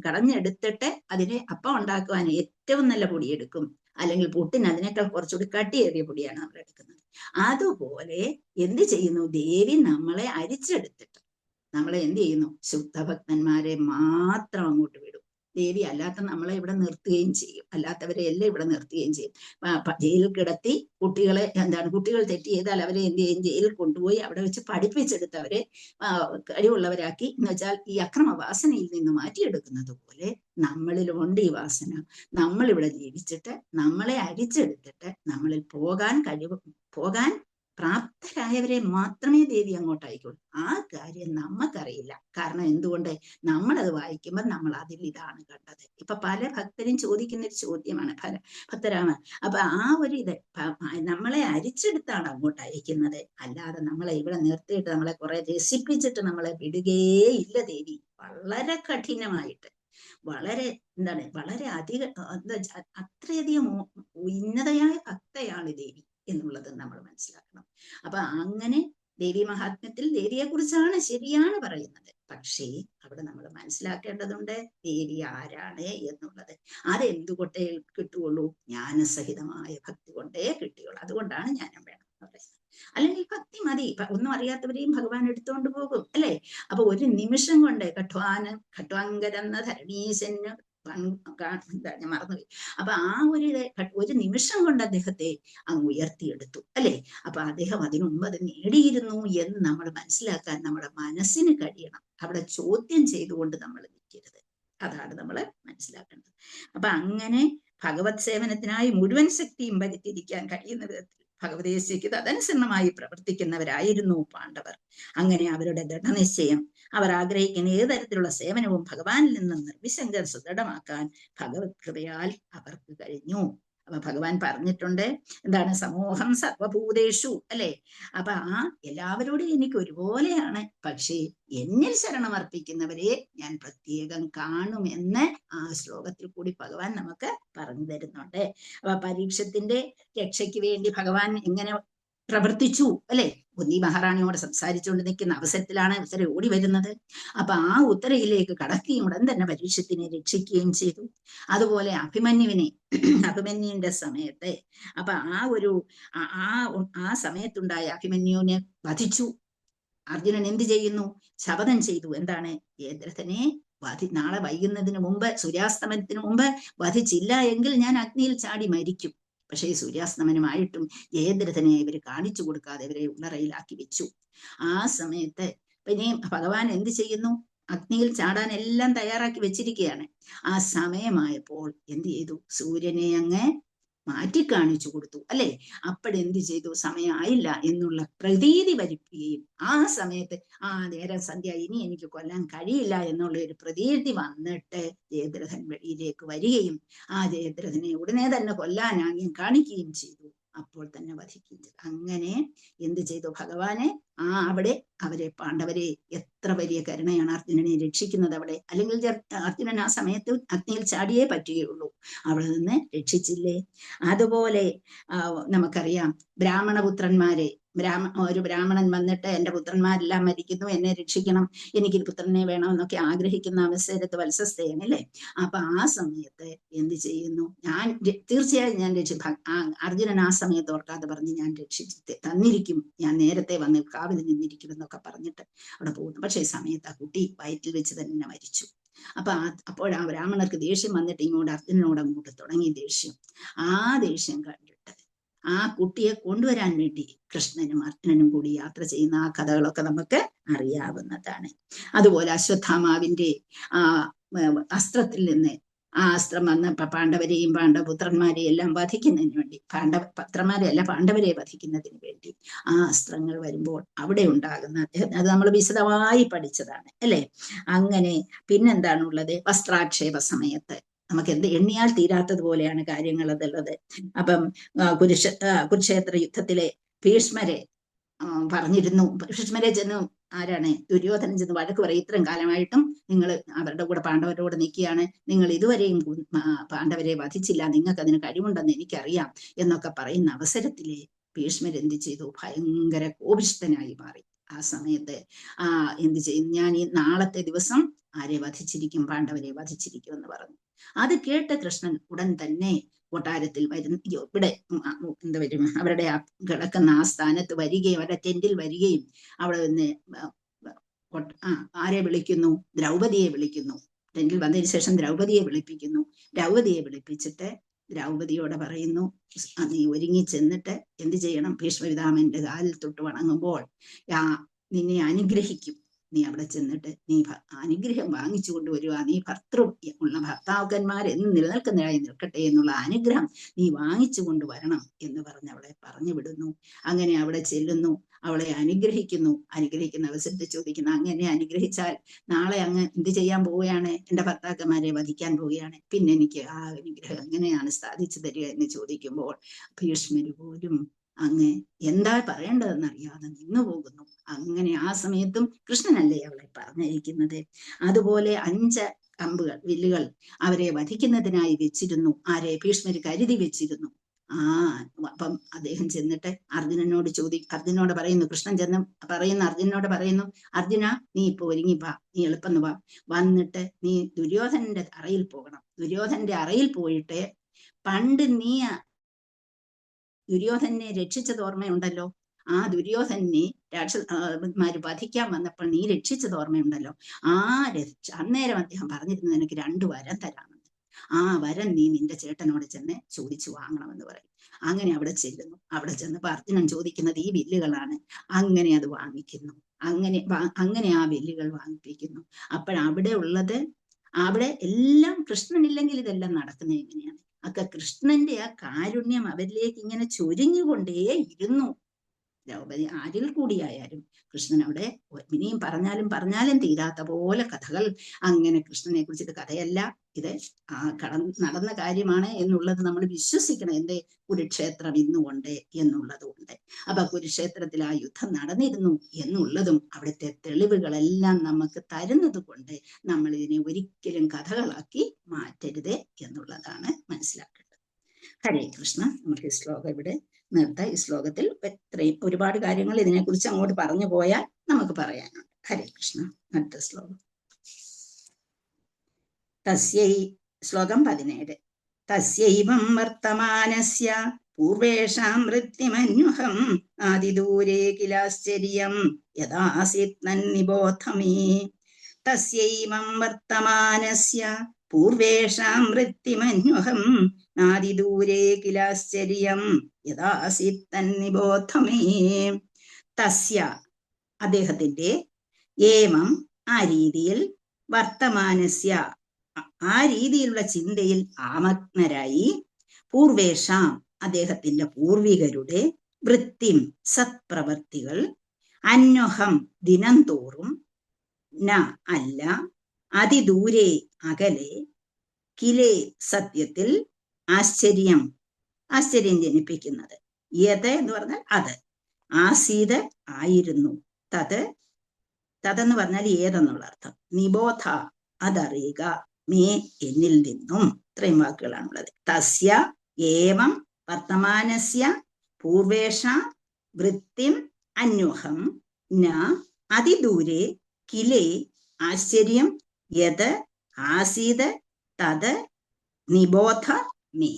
Speaker 1: കടഞ്ഞെടുത്തിട്ട് അതിനെ അപ്പം ഉണ്ടാക്കുവാൻ ഏറ്റവും നല്ല പൊടിയെടുക്കും, അല്ലെങ്കിൽ പുട്ടിന് അതിനേക്കാൾ കുറച്ചുകൂടി കട്ടിയേറിയ പൊടിയാണ് നമ്മൾ എടുക്കുന്നത്. അതുപോലെ എന്ത് ചെയ്യുന്നു? ദേവി നമ്മളെ അരിച്ചെടുത്തിട്ട് നമ്മളെ എന്ത് ചെയ്യുന്നു? ശുദ്ധഭക്തന്മാരെ മാത്രം അങ്ങോട്ട് വിടും. ദേവി അല്ലാത്ത നമ്മളെ ഇവിടെ നിർത്തുകയും ചെയ്യും, അല്ലാത്തവരെ എല്ലാം ഇവിടെ നിർത്തുകയും ചെയ്യും. ജയിലിൽ കിടത്തി കുട്ടികൾ തെറ്റ് ചെയ്താൽ അവരെ എന്ത് ചെയ്യും? ജയിലിൽ കൊണ്ടുപോയി അവിടെ വെച്ച് പഠിപ്പിച്ചെടുത്തവരെ കഴിവുള്ളവരാക്കി, എന്ന് വെച്ചാൽ ഈ അക്രമവാസനയിൽ നിന്ന് മാറ്റിയെടുക്കുന്നത് പോലെ നമ്മളിലുണ്ട് ഈ വാസന. നമ്മളിവിടെ ജീവിച്ചിട്ട് നമ്മളെ അരിച്ചെടുത്തിട്ട് നമ്മളിൽ പോകാൻ പ്രാപ്തരായവരെ മാത്രമേ ദേവി അങ്ങോട്ട് അയക്കുള്ളൂ. ആ കാര്യം നമുക്കറിയില്ല. കാരണം എന്തുകൊണ്ട്? നമ്മളത് വായിക്കുമ്പോൾ നമ്മൾ അതിൽ ഇതാണ് കണ്ടത്. ഇപ്പൊ പല ഭക്തരും ചോദിക്കുന്ന ഒരു ചോദ്യമാണ് ഭക്തരാമ. അപ്പൊ ആ ഒരു നമ്മളെ അരിച്ചെടുത്താണ് അങ്ങോട്ട് അയക്കുന്നത്, അല്ലാതെ നമ്മളെ ഇവിടെ നിർത്തിയിട്ട് നമ്മളെ കുറെ രസിപ്പിച്ചിട്ട് നമ്മളെ വിടുകയേ ഇല്ല ദേവി. വളരെ കഠിനമായിട്ട്, വളരെ വളരെ അത്രയധികം ഉന്നതയായ ഭക്തയാണ് ദേവി എന്നുള്ളത് നമ്മൾ മനസ്സിലാക്കണം. അപ്പൊ അങ്ങനെ ദേവി മഹാത്മ്യത്തിൽ ദേവിയെ കുറിച്ചാണ് ശരിയാണ് പറയുന്നത്. പക്ഷേ അവിടെ നമ്മൾ മനസ്സിലാക്കേണ്ടതുണ്ട് ദേവി ആരാണ് എന്നുള്ളത്. അതെന്തുകൊണ്ടേ കിട്ടുകയുള്ളൂ? ജ്ഞാനസഹിതമായ ഭക്തി കൊണ്ടേ കിട്ടുകയുള്ളൂ. അതുകൊണ്ടാണ് ജ്ഞാനം വേണം എന്ന് പറയുന്നത്. അല്ലെങ്കിൽ ഭക്തി മതി, ഒന്നും അറിയാത്തവരെയും ഭഗവാൻ എടുത്തുകൊണ്ട് പോകും, അല്ലെ? അപ്പൊ ഒരു നിമിഷം കൊണ്ട് ഖട്വാങ്കരെന്ന ധരണീശന് ഞാൻ മറന്നുപോയി. അപ്പൊ ആ ഒരു നിമിഷം കൊണ്ട് അദ്ദേഹത്തെ അങ്ങ് ഉയർത്തിയെടുത്തു, അല്ലെ? അപ്പൊ അദ്ദേഹം അതിനു മുമ്പ് അത് നേടിയിരുന്നു എന്ന് നമ്മൾ മനസ്സിലാക്കാൻ നമ്മുടെ മനസ്സിന് കഴിയണം. അവിടെ ചോദ്യം ചെയ്തുകൊണ്ട് നമ്മൾ നിൽക്കരുത്. അതാണ് നമ്മൾ മനസ്സിലാക്കേണ്ടത്. അപ്പൊ അങ്ങനെ ഭഗവത് സേവനത്തിനായി മുഴുവൻ ശക്തിയും വരുത്തിയിരിക്കാൻ കഴിയുന്ന വിധത്തിൽ ഭഗവതേശ്വരിക്ക് അതനുസരണമായി പ്രവർത്തിക്കുന്നവരായിരുന്നു പാണ്ഡവർ. അങ്ങനെ അവരുടെ ദൃഢനിശ്ചയം, അവർ ആഗ്രഹിക്കുന്ന ഏത് തരത്തിലുള്ള സേവനവും ഭഗവാനിൽ നിന്ന് നിർവിശങ്കം സുദൃഢമാക്കാൻ ഭഗവത് കൃപയാൽ അവർക്ക് കഴിഞ്ഞു. അപ്പൊ ഭഗവാൻ പറഞ്ഞിട്ടുണ്ട് എന്താണ്? സമൂഹം സർവഭൂതേഷു, അല്ലെ? അപ്പൊ എല്ലാവരോടും എനിക്ക് ഒരുപോലെയാണ്, പക്ഷേ എന്നിൽ ശരണമർപ്പിക്കുന്നവരെ ഞാൻ പ്രത്യേകം കാണുമെന്ന് ആ ശ്ലോകത്തിൽ കൂടി ഭഗവാൻ നമുക്ക് പറഞ്ഞു തരുന്നുണ്ട്. അപ്പൊ പരീക്ഷത്തിന്റെ രക്ഷയ്ക്ക് വേണ്ടി ഭഗവാൻ എങ്ങനെ പ്രവർത്തിച്ചു, അല്ലെ? കുന്തി മഹാറാണിയോട് സംസാരിച്ചുകൊണ്ട് നിൽക്കുന്ന അവസരത്തിലാണ് ഉത്തര ഓടി വരുന്നത്. അപ്പൊ ആ ഉത്തരയിലേക്ക് കടക്കുകയും ഉടൻ തന്നെ പരീക്ഷത്തിനെ രക്ഷിക്കുകയും ചെയ്തു. അതുപോലെ അഭിമന്യുവിന്റെ സമയത്ത് അപ്പൊ ആ സമയത്തുണ്ടായ അഭിമന്യുവിനെ വധിച്ചു. അർജുനൻ എന്ത് ചെയ്യുന്നു? ശപഥം ചെയ്തു. എന്താണ്? ജയദ്രഥനെ നാളെ വൈകുന്നതിന് മുമ്പ്, സൂര്യാസ്തമനത്തിന് മുമ്പ് വധിച്ചില്ല എങ്കിൽ ഞാൻ അഗ്നിയിൽ ചാടി മരിക്കും. പക്ഷേ സൂര്യാസ്തമനമായിട്ടും ജയദ്രഥനെ ഇവര് കാണിച്ചു കൊടുക്കാതെ ഇവരെ ഉള്ളറയിലാക്കി വെച്ചു. ആ സമയത്ത് പിന്നെ ഭഗവാൻ എന്ത് ചെയ്യുന്നു? അഗ്നിയിൽ ചാടാൻ എല്ലാം തയ്യാറാക്കി വെച്ചിരിക്കുകയാണ്. ആ സമയമായപ്പോൾ എന്ത് ചെയ്തു? സൂര്യനെ അങ്ങ് മാറ്റിക്കാണിച്ചു കൊടുത്തു, അല്ലെ? അപ്പോഴെന്ത് ചെയ്തു? സമയമായില്ല എന്നുള്ള പ്രതീതി വരിക്കുകയും ആ സമയത്ത് നേരം സന്ധ്യ, ഇനി എനിക്ക് കൊല്ലാൻ കഴിയില്ല എന്നുള്ള ഒരു പ്രതീതി വന്നിട്ട് ജയദ്രഥൻ വെളിയിലേക്ക് വരികയും ആ ജയദ്രഥനെ ഉടനെ തന്നെ കൊല്ലാൻ ആംഗ്യം കാണിക്കുകയും ചെയ്തു. അപ്പോൾ തന്നെ വധിക്കുകയും ചെയ്തു. അങ്ങനെ എന്ത് ചെയ്തു ഭഗവാനെ? അവിടെ പാണ്ഡവരെ എത്ര വലിയ കരുണയാണ് അർജുനനെ രക്ഷിക്കുന്നത് അവിടെ. അല്ലെങ്കിൽ അർജുനൻ ആ സമയത്ത് അഗ്നിയിൽ ചാടിയേ പറ്റുകയുള്ളൂ, അവിടെ നിന്ന് രക്ഷിച്ചില്ലേ? അതുപോലെ നമുക്കറിയാം ബ്രാഹ്മണപുത്രന്മാരെ ഒരു ബ്രാഹ്മണൻ വന്നിട്ട് എൻ്റെ പുത്രന്മാരെല്ലാം മരിക്കുന്നു, എന്നെ രക്ഷിക്കണം, എനിക്ക് പുത്രനെ വേണമെന്നൊക്കെ ആഗ്രഹിക്കുന്ന അവസരത്ത് വത്സസ്തേനല്ലേ. അപ്പൊ ആ സമയത്ത് എന്ത് ചെയ്യുന്നു, ഞാൻ തീർച്ചയായും ഞാൻ അർജുനൻ ആ സമയത്ത് ഓർക്കാതെ പറഞ്ഞ് ഞാൻ രക്ഷിച്ച് തന്നിരിക്കും, ഞാൻ നേരത്തെ വന്ന് കാവിൽ നിന്നിരിക്കും എന്നൊക്കെ പറഞ്ഞിട്ട് അവിടെ പോകുന്നു. പക്ഷേ ഈ സമയത്ത് ആ കുട്ടി വയറ്റിൽ വെച്ച് തന്നെ മരിച്ചു. അപ്പോൾ ആ ബ്രാഹ്മണർക്ക് ദേഷ്യം വന്നിട്ട് ഇങ്ങോട്ട് അർജുനനോട് അങ്ങോട്ട് തുടങ്ങി ദേഷ്യം. ആ ദേഷ്യം കണ്ടിട്ട് ആ കുട്ടിയെ കൊണ്ടുവരാൻ വേണ്ടി കൃഷ്ണനും അർജുനനും കൂടി യാത്ര ചെയ്യുന്ന ആ കഥകളൊക്കെ നമുക്ക് അറിയാവുന്നതാണ്. അതുപോലെ അശ്വത്ഥാമാവിന്റെ ആ അസ്ത്രത്തിൽ നിന്ന് ആ അസ്ത്രം വന്നപ്പോ പാണ്ഡവരെയും പാണ്ഡവപുത്രന്മാരെയും എല്ലാം വധിക്കുന്നതിന് വേണ്ടി, പുത്രന്മാരെയല്ല പാണ്ഡവരെ വധിക്കുന്നതിന് വേണ്ടി ആ അസ്ത്രങ്ങൾ വരുമ്പോൾ അവിടെ ഉണ്ടാകുന്ന, അത് നമ്മൾ വിശദമായി പഠിച്ചതാണ് അല്ലെ. അങ്ങനെ പിന്നെന്താണുള്ളത്, വസ്ത്രാക്ഷേപ സമയത്ത് നമുക്ക് എണ്ണിയാൽ തീരാത്തതുപോലെയാണ് കാര്യങ്ങൾ അതുള്ളത്. അപ്പം കുരുക്ഷേത്ര യുദ്ധത്തിലെ ഭീഷ്മരെ പറഞ്ഞിരുന്നു, ഭീഷ്മരെ ചെന്ന് ആരാണ് ദുര്യോധനൻ ചെന്ന് വഴക്ക് പറയും, ഇത്രയും കാലമായിട്ടും നിങ്ങൾ അവരുടെ കൂടെ പാണ്ഡവരുടെ കൂടെ നിൽക്കുകയാണ്, നിങ്ങൾ ഇതുവരെയും പാണ്ഡവരെ വധിച്ചില്ല, നിങ്ങൾക്ക് അതിന് കഴിവുണ്ടെന്ന് എനിക്കറിയാം എന്നൊക്കെ പറയുന്ന അവസരത്തിലെ ഭീഷ്മർ എന്ത് ചെയ്തു, ഭയങ്കര കോപിഷ്ഠനായി മാറി. ആ സമയത്ത് എന്ത് ചെയ്യും, ഞാൻ ഈ നാളത്തെ ദിവസം ആരെ വധിച്ചിരിക്കും, പാണ്ഡവരെ വധിച്ചിരിക്കും എന്ന് പറഞ്ഞു. അത് കേട്ട് കൃഷ്ണൻ ഉടൻ തന്നെ കൊട്ടാരത്തിൽ ഇവിടെ എന്താ വരും, അവരുടെ കിടക്കുന്ന ആ സ്ഥാനത്ത് വരികയും അവരുടെ ടെന്റിൽ വരികയും അവിടെ നിന്ന് ആരെ വിളിക്കുന്നു, ദ്രൗപദിയെ വിളിക്കുന്നു. ടെന്റിൽ വന്നതിന് ശേഷം ദ്രൗപദിയെ വിളിപ്പിക്കുന്നു. ദ്രൗപദിയെ വിളിപ്പിച്ചിട്ട് ദ്രൗപദിയോട് പറയുന്നു, നീ ഒരുങ്ങി ചെന്നിട്ട് എന്ത് ചെയ്യണം, ഭീഷ്മപിതാമഹന്റെ കാലിൽ തൊട്ട് വണങ്ങുമ്പോൾ നിന്നെ അനുഗ്രഹിക്കും, നീ അവിടെ ചെന്നിട്ട് നീ അനുഗ്രഹം വാങ്ങിച്ചു കൊണ്ടുവരിക, നീ ഉള്ള ഭർത്താക്കന്മാർ എന്ന് നിലനിൽക്കുന്നതായി നിൽക്കട്ടെ എന്നുള്ള അനുഗ്രഹം നീ വാങ്ങിച്ചു കൊണ്ടുവരണം എന്ന് പറഞ്ഞ് അവളെ പറഞ്ഞു വിടുന്നു. അങ്ങനെ അവിടെ ചെല്ലുന്നു, അവളെ അനുഗ്രഹിക്കുന്നു. അനുഗ്രഹിക്കുന്ന അവസരത്തിൽ ചോദിക്കുന്നു, അങ്ങനെ അനുഗ്രഹിച്ചാൽ നാളെ അങ്ങ് എന്ത് ചെയ്യാൻ പോവുകയാണ്, എൻ്റെ ഭർത്താക്കന്മാരെ വധിക്കാൻ പോവുകയാണ്, പിന്നെ എനിക്ക് ആ അനുഗ്രഹം എങ്ങനെയാണ് സാധിച്ചു തരിക എന്ന് ചോദിക്കുമ്പോൾ ഭീഷ്മര് പോലും അങ്ങ് എന്താ പറയേണ്ടതെന്ന് അറിയാതെ നിന്നു പോകുന്നു. അങ്ങനെ ആ സമയത്തും കൃഷ്ണനല്ലേ അവളെ പറഞ്ഞിരിക്കുന്നത്. അതുപോലെ 5 അമ്പുകൾ വില്ലുകൾ അവരെ വധിക്കുന്നതിനായി വെച്ചിരുന്നു. ആരെ, ഭീഷ്മര് കരുതി വെച്ചിരുന്നു. അപ്പം അദ്ദേഹം ചെന്നിട്ട് അർജുനനോട് പറയുന്നു, കൃഷ്ണൻ ചെന്ന് പറയുന്നു, അർജുനനോട് പറയുന്നു, അർജുന നീ ഇപ്പൊ ഒരുങ്ങി വാ, നീ എളുപ്പം വാ, വന്നിട്ട് നീ ദുര്യോധനന്റെ അറയിൽ പോകണം. ദുര്യോധനന്റെ അറയിൽ പോയിട്ട് പണ്ട് നീ ദുര്യോധനെ രക്ഷിച്ചത് ഓർമ്മയുണ്ടല്ലോ, ആ ദുര്യോധനെ രാക്ഷസന്മാര് വധിക്കാൻ വന്നപ്പോൾ നീ രക്ഷിച്ചത് ഓർമ്മയുണ്ടല്ലോ, അന്നേരം അദ്ദേഹം പറഞ്ഞിരുന്നു നിനക്ക് 2 വരം തരാമെന്ന്. ആ വരം നീ നിന്റെ ചേട്ടനോട് ചെന്ന് ചോദിച്ചു വാങ്ങണമെന്ന് പറയും. അങ്ങനെ അവിടെ ചെല്ലുന്നു. അവിടെ ചെന്നപ്പോൾ അർജുനൻ ചോദിക്കുന്നത് ഈ വില്ലുകളാണ്. അങ്ങനെ അത് വാങ്ങിക്കുന്നു. അങ്ങനെ ആ വില്ലുകൾ വാങ്ങിപ്പിക്കുന്നു. അപ്പോഴവിടെ ഉള്ളത്, അവിടെ എല്ലാം കൃഷ്ണനില്ലെങ്കിൽ ഇതെല്ലാം നടക്കുന്നത് എങ്ങനെയാണ്? കൃഷ്ണന്റെ ആ കാരുണ്യം അവരിലേക്ക് ഇങ്ങനെ ചൊരിഞ്ഞുകൊണ്ടേ ഇരുന്നു. ദ്രൗപദി ആരിൽ കൂടിയായാലും കൃഷ്ണൻ അവിടെ ഇനിയും പറഞ്ഞാലും തീരാത്ത പോലെ കഥകൾ. അങ്ങനെ കൃഷ്ണനെ കുറിച്ചിട്ട് കഥയല്ല, ഇത് നടന്ന കാര്യമാണ് എന്നുള്ളത് നമ്മൾ വിശ്വസിക്കണം. എന്റെ കുരുക്ഷേത്രം ഇന്നുകൊണ്ട് എന്നുള്ളത് കൊണ്ട്. അപ്പൊ കുരുക്ഷേത്രത്തിൽ ആ യുദ്ധം നടന്നിരുന്നു എന്നുള്ളതും അവിടുത്തെ തെളിവുകളെല്ലാം നമുക്ക് തരുന്നത് കൊണ്ട് നമ്മൾ ഇതിനെ ഒരിക്കലും കഥകളാക്കി മാറ്റരുത് എന്നുള്ളതാണ് മനസ്സിലാക്കേണ്ടത്. ഹരേ കൃഷ്ണ. നമുക്ക് ഈ ശ്ലോകം ഇവിടെ നിർത്താം. ഈ ശ്ലോകത്തിൽ ഒരുപാട് കാര്യങ്ങൾ ഇതിനെക്കുറിച്ച് അങ്ങോട്ട് പറഞ്ഞു പോയാൽ നമുക്ക് പറയാനുണ്ട്. ഹരേ കൃഷ്ണ. അടുത്ത ശ്ലോകം. ശ്ലോകം 17. തസ്യൈവം വർത്തമാനസ്യ പൂർവേഷാം വൃത്തിമന്യുഹം ആദിദൂരേ കിലാശ്ചര്യം യഥാസിത് നന്നിബോധ മേ. തസ്യൈവം വർത്തമാനസ്യ പൂർവേഷാം വൃത്തിമന്യുഹം നാദിദൂരേ കിലാശ്ചര്യം യഥാസിത് തന്നിബോധ മേ. തസ്യ അദ്ദേഹത്തിന്റെ, ഏവം ആ രീതിയിൽ, വർത്തമാനസ്യ ആ രീതിയിലുള്ള ചിന്തയിൽ ആമഗ്നരായി, പൂർവേഷാം അദ്ദേഹത്തിന്റെ പൂർവികരുടെ, വൃത്തിം സത്പ്രവർത്തികൾ, അന്വഹം ദിനം തോറും, ന അല്ല, അതിദൂരെ അകലെ, കിലേ സത്യത്തിൽ, ആശ്ചര്യം ജനിപ്പിക്കുന്നത്, യത് എന്ന് പറഞ്ഞാൽ അത്, ആസീത് ആയിരുന്നു, തതെന്ന് പറഞ്ഞാൽ ഏതെന്നുള്ള അർത്ഥം, നിബോധ അതറിയുക, മേ എന്നിൽ നിന്നും. ഇത്രയും വാക്കുകളാണുള്ളത്. തസ്യ ഏവം വർത്തമാനസ്യ പൂർവേഷ വൃത്തിം അന്വഹം ന അതിദൂരെ കിലേ ആശ്ചര്യം യത് ആസീത് തത് നിബോധ മേ.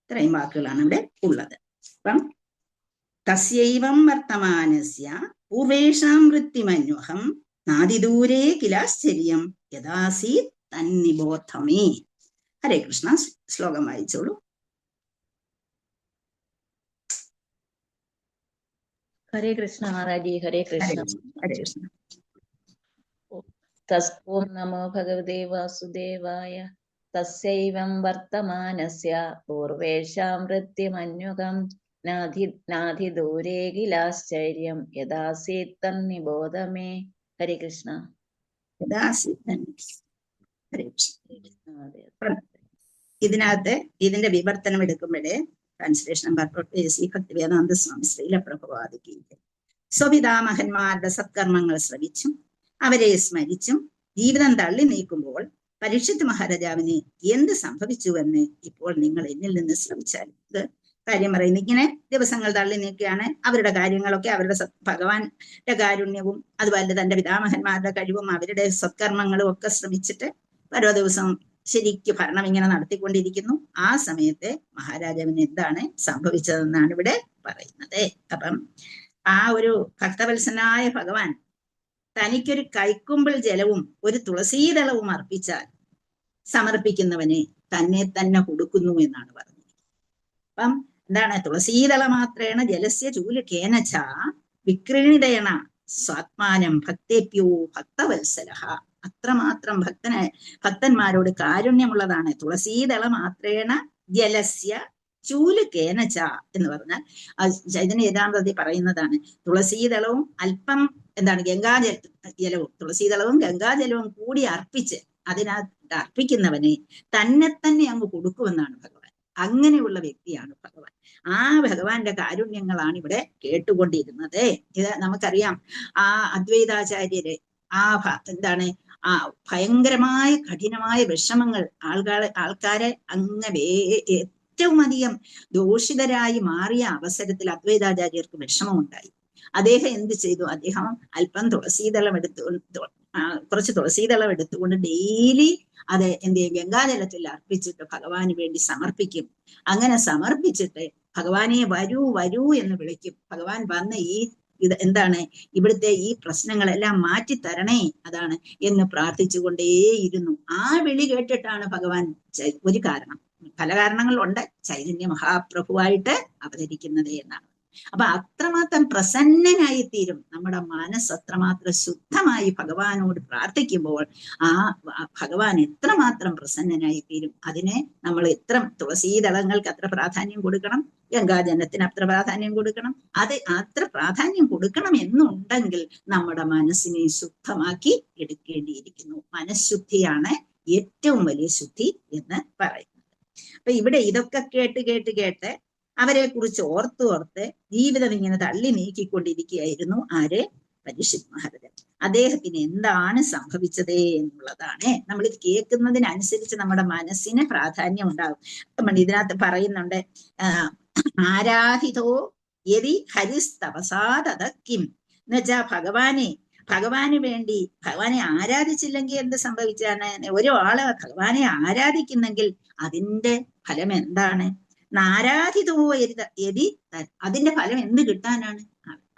Speaker 1: ഇത്രയും വാക്കുകളാണ് ഇവിടെ ഉള്ളത്. അപ്പം തസ്യൈവം വർത്തമാനസ്യ പൂർവേഷാം വൃത്തിമന്വഹം നാദിദൂരേ കിലാശ്ചര്യം യഥാസീത് തന്നിബോധമേ. ഹരേ കൃഷ്ണ. ശ്ലോകം വായിച്ചോളൂ.
Speaker 5: ഹരേ കൃഷ്ണ മാതാജി. ഹരേ കൃഷ്ണ.
Speaker 1: ഹരേ കൃഷ്ണ.
Speaker 5: ഓം നമോ ഭഗവതേ വാസുദേവായ. തസ്യൈവം വർത്തമാനസ്യ പൂർവേഷാം വൃത്തിമന്യുകം നാധിദൂരേ കിലാശ്ചര്യം യഥാസീത് തന്നിബോധമേ. ഹരേ കൃഷ്ണ.
Speaker 1: ഇതിനകത്ത് ഇതിന്റെ വിവർത്തനം എടുക്കുമ്പോഴേ ട്രാൻസ്ലേഷൻ ഭക്തിവേദാന്ത സ്വാമി ശ്രീല പ്രഭുവാദിക്കുകയും സ്വപിതാമഹന്മാരുടെ സത്കർമ്മങ്ങൾ ശ്രവിച്ചും അവരെ സ്മരിച്ചും ജീവിതം തള്ളി നീക്കുമ്പോൾ പരീക്ഷിത് മഹാരാജാവിന് എന്ത് സംഭവിച്ചുവെന്ന് ഇപ്പോൾ നിങ്ങൾ എന്നിൽ നിന്ന് ശ്രമിച്ചാൽ. ഇത് കാര്യം പറയുന്നത് ഇങ്ങനെ ദിവസങ്ങൾ തള്ളി നീക്കുകയാണ്. അവരുടെ കാര്യങ്ങളൊക്കെ അവരുടെ ഭഗവാന്റെ കാരുണ്യവും അതുപോലെ തന്റെ പിതാമഹന്മാരുടെ കഴിവും അവരുടെ സത്കർമ്മങ്ങളും ഒക്കെ ശ്രമിച്ചിട്ട് ഓരോ ദിവസം ശരിക്ക് ഭരണം ഇങ്ങനെ നടത്തിക്കൊണ്ടിരിക്കുന്നു. ആ സമയത്ത് മഹാരാജാവിന് എന്താണ് സംഭവിച്ചതെന്നാണ് ഇവിടെ പറയുന്നത്. അപ്പം ആ ഒരു ഭക്തവത്സനായ ഭഗവാൻ തനിക്കൊരു കൈക്കുമ്പിൾ ജലവും ഒരു തുളസീദളവും അർപ്പിച്ചാൽ സമർപ്പിക്കുന്നവന് തന്നെ തന്നെ കൊടുക്കുന്നു എന്നാണ് പറഞ്ഞത്. അപ്പം എന്താണ്? തുളസീദള മാത്രേണ ജലസ്യ ചൂല് കേനച്ച വിക്രീണിതേണ സ്വാത്മാനം ഭക്തേപ്യോ ഭക്തവത്സലഃ. അത്രമാത്രം ഭക്തന്മാരോട് കാരുണ്യമുള്ളതാണ് തുളസീദള മാത്രേണ ജലസ്യ ചൂല് കേനച്ച എന്ന് പറഞ്ഞാൽ ചൈതന്യ യഥാമൃതി പറയുന്നതാണ്. തുളസീദളവും അല്പം എന്താണ് ജലവും തുളസീദളവും ഗംഗാജലവും കൂടി അർപ്പിച്ച് അതിനകത്ത് അർപ്പിക്കുന്നവനെ തന്നെ തന്നെ അങ്ങ് കൊടുക്കുമെന്നാണ് ഭഗവാൻ. അങ്ങനെയുള്ള വ്യക്തിയാണ് ഭഗവാൻ. ആ ഭഗവാന്റെ കാരുണ്യങ്ങളാണ് ഇവിടെ കേട്ടുകൊണ്ടിരുന്നത്. ഇത് നമുക്കറിയാം. ആ അദ്വൈതാചാര്യര് എന്താണ് ആ ഭയങ്കരമായ കഠിനമായ വിഷമങ്ങൾ ആൾക്കാരെ അങ്ങനെ ഏറ്റവും അധികം ദോഷിതരായി മാറിയ അവസരത്തിൽ അദ്വൈതാചാര്യർക്ക് വിഷമമുണ്ടായി. അദ്ദേഹം എന്ത് ചെയ്തു? അദ്ദേഹം അല്പം കുറച്ച് തുളസീദളം എടുത്തുകൊണ്ട് ഡെയിലി അത് എന്ത് ചെയ്യും? ഗംഗാജലത്തിൽ അർപ്പിച്ചിട്ട് ഭഗവാന് വേണ്ടി സമർപ്പിക്കും. അങ്ങനെ സമർപ്പിച്ചിട്ട് ഭഗവാനെ വരൂ വരൂ എന്ന് വിളിക്കും. ഭഗവാൻ വന്ന് ഇത് എന്താണ് ഇവിടുത്തെ ഈ പ്രശ്നങ്ങളെല്ലാം മാറ്റി തരണേ അതാണ് എന്ന് പ്രാർത്ഥിച്ചുകൊണ്ടേയിരുന്നു. ആ വിളി കേട്ടിട്ടാണ് ഭഗവാൻ ഒരു കാരണം, പല കാരണങ്ങളുണ്ട്, ചൈതന്യ മഹാപ്രഭുവായിട്ട് അവതരിക്കുന്നത് എന്നാണ്. അപ്പൊ അത്രമാത്രം പ്രസന്നനായി തീരും. നമ്മുടെ മനസ്സ് അത്രമാത്രം ശുദ്ധമായി ഭഗവാനോട് പ്രാർത്ഥിക്കുമ്പോൾ ആ ഭഗവാൻ എത്രമാത്രം പ്രസന്നനായി തീരും. അതിനെ നമ്മൾ തുളസീദളങ്ങൾക്ക് അത്ര പ്രാധാന്യം കൊടുക്കണം, ഗംഗാജലത്തിന് അത്ര പ്രാധാന്യം കൊടുക്കണം. അത്ര പ്രാധാന്യം കൊടുക്കണം എന്നുണ്ടെങ്കിൽ നമ്മുടെ മനസ്സിനെ ശുദ്ധമാക്കി എടുക്കേണ്ടിയിരിക്കുന്നു. മനഃശുദ്ധിയാണ് ഏറ്റവും വലിയ ശുദ്ധി എന്ന് പറയുന്നത്. അപ്പൊ ഇവിടെ ഇതൊക്കെ കേട്ട് അവരെ കുറിച്ച് ഓർത്ത് ജീവിതം ഇങ്ങനെ തള്ളി നീക്കിക്കൊണ്ടിരിക്കുകയായിരുന്നു ആര്? പരീക്ഷിത് മഹാരാജൻ. അദ്ദേഹത്തിന് എന്താണ് സംഭവിച്ചത് എന്നുള്ളതാണ് നമ്മൾ ഇത് കേൾക്കുന്നതിനനുസരിച്ച് നമ്മുടെ മനസ്സിന് പ്രാധാന്യം ഉണ്ടാകും. നമ്മൾ ഇതിനകത്ത് പറയുന്നുണ്ട്, ആരാധിതോ യതി ഹരിസ്തപസാദക്കിം എന്ന് വെച്ചാൽ ഭഗവാന് വേണ്ടി ഭഗവാനെ ആരാധിച്ചില്ലെങ്കിൽ എന്ത് സംഭവിച്ചാണ്? ഒരാള് ഭഗവാനെ ആരാധിക്കുന്നെങ്കിൽ അതിന്റെ ഫലം എന്താണ്? നാരാധിതോ യതി അതിന്റെ ഫലം എന്ത് കിട്ടാനാണ്?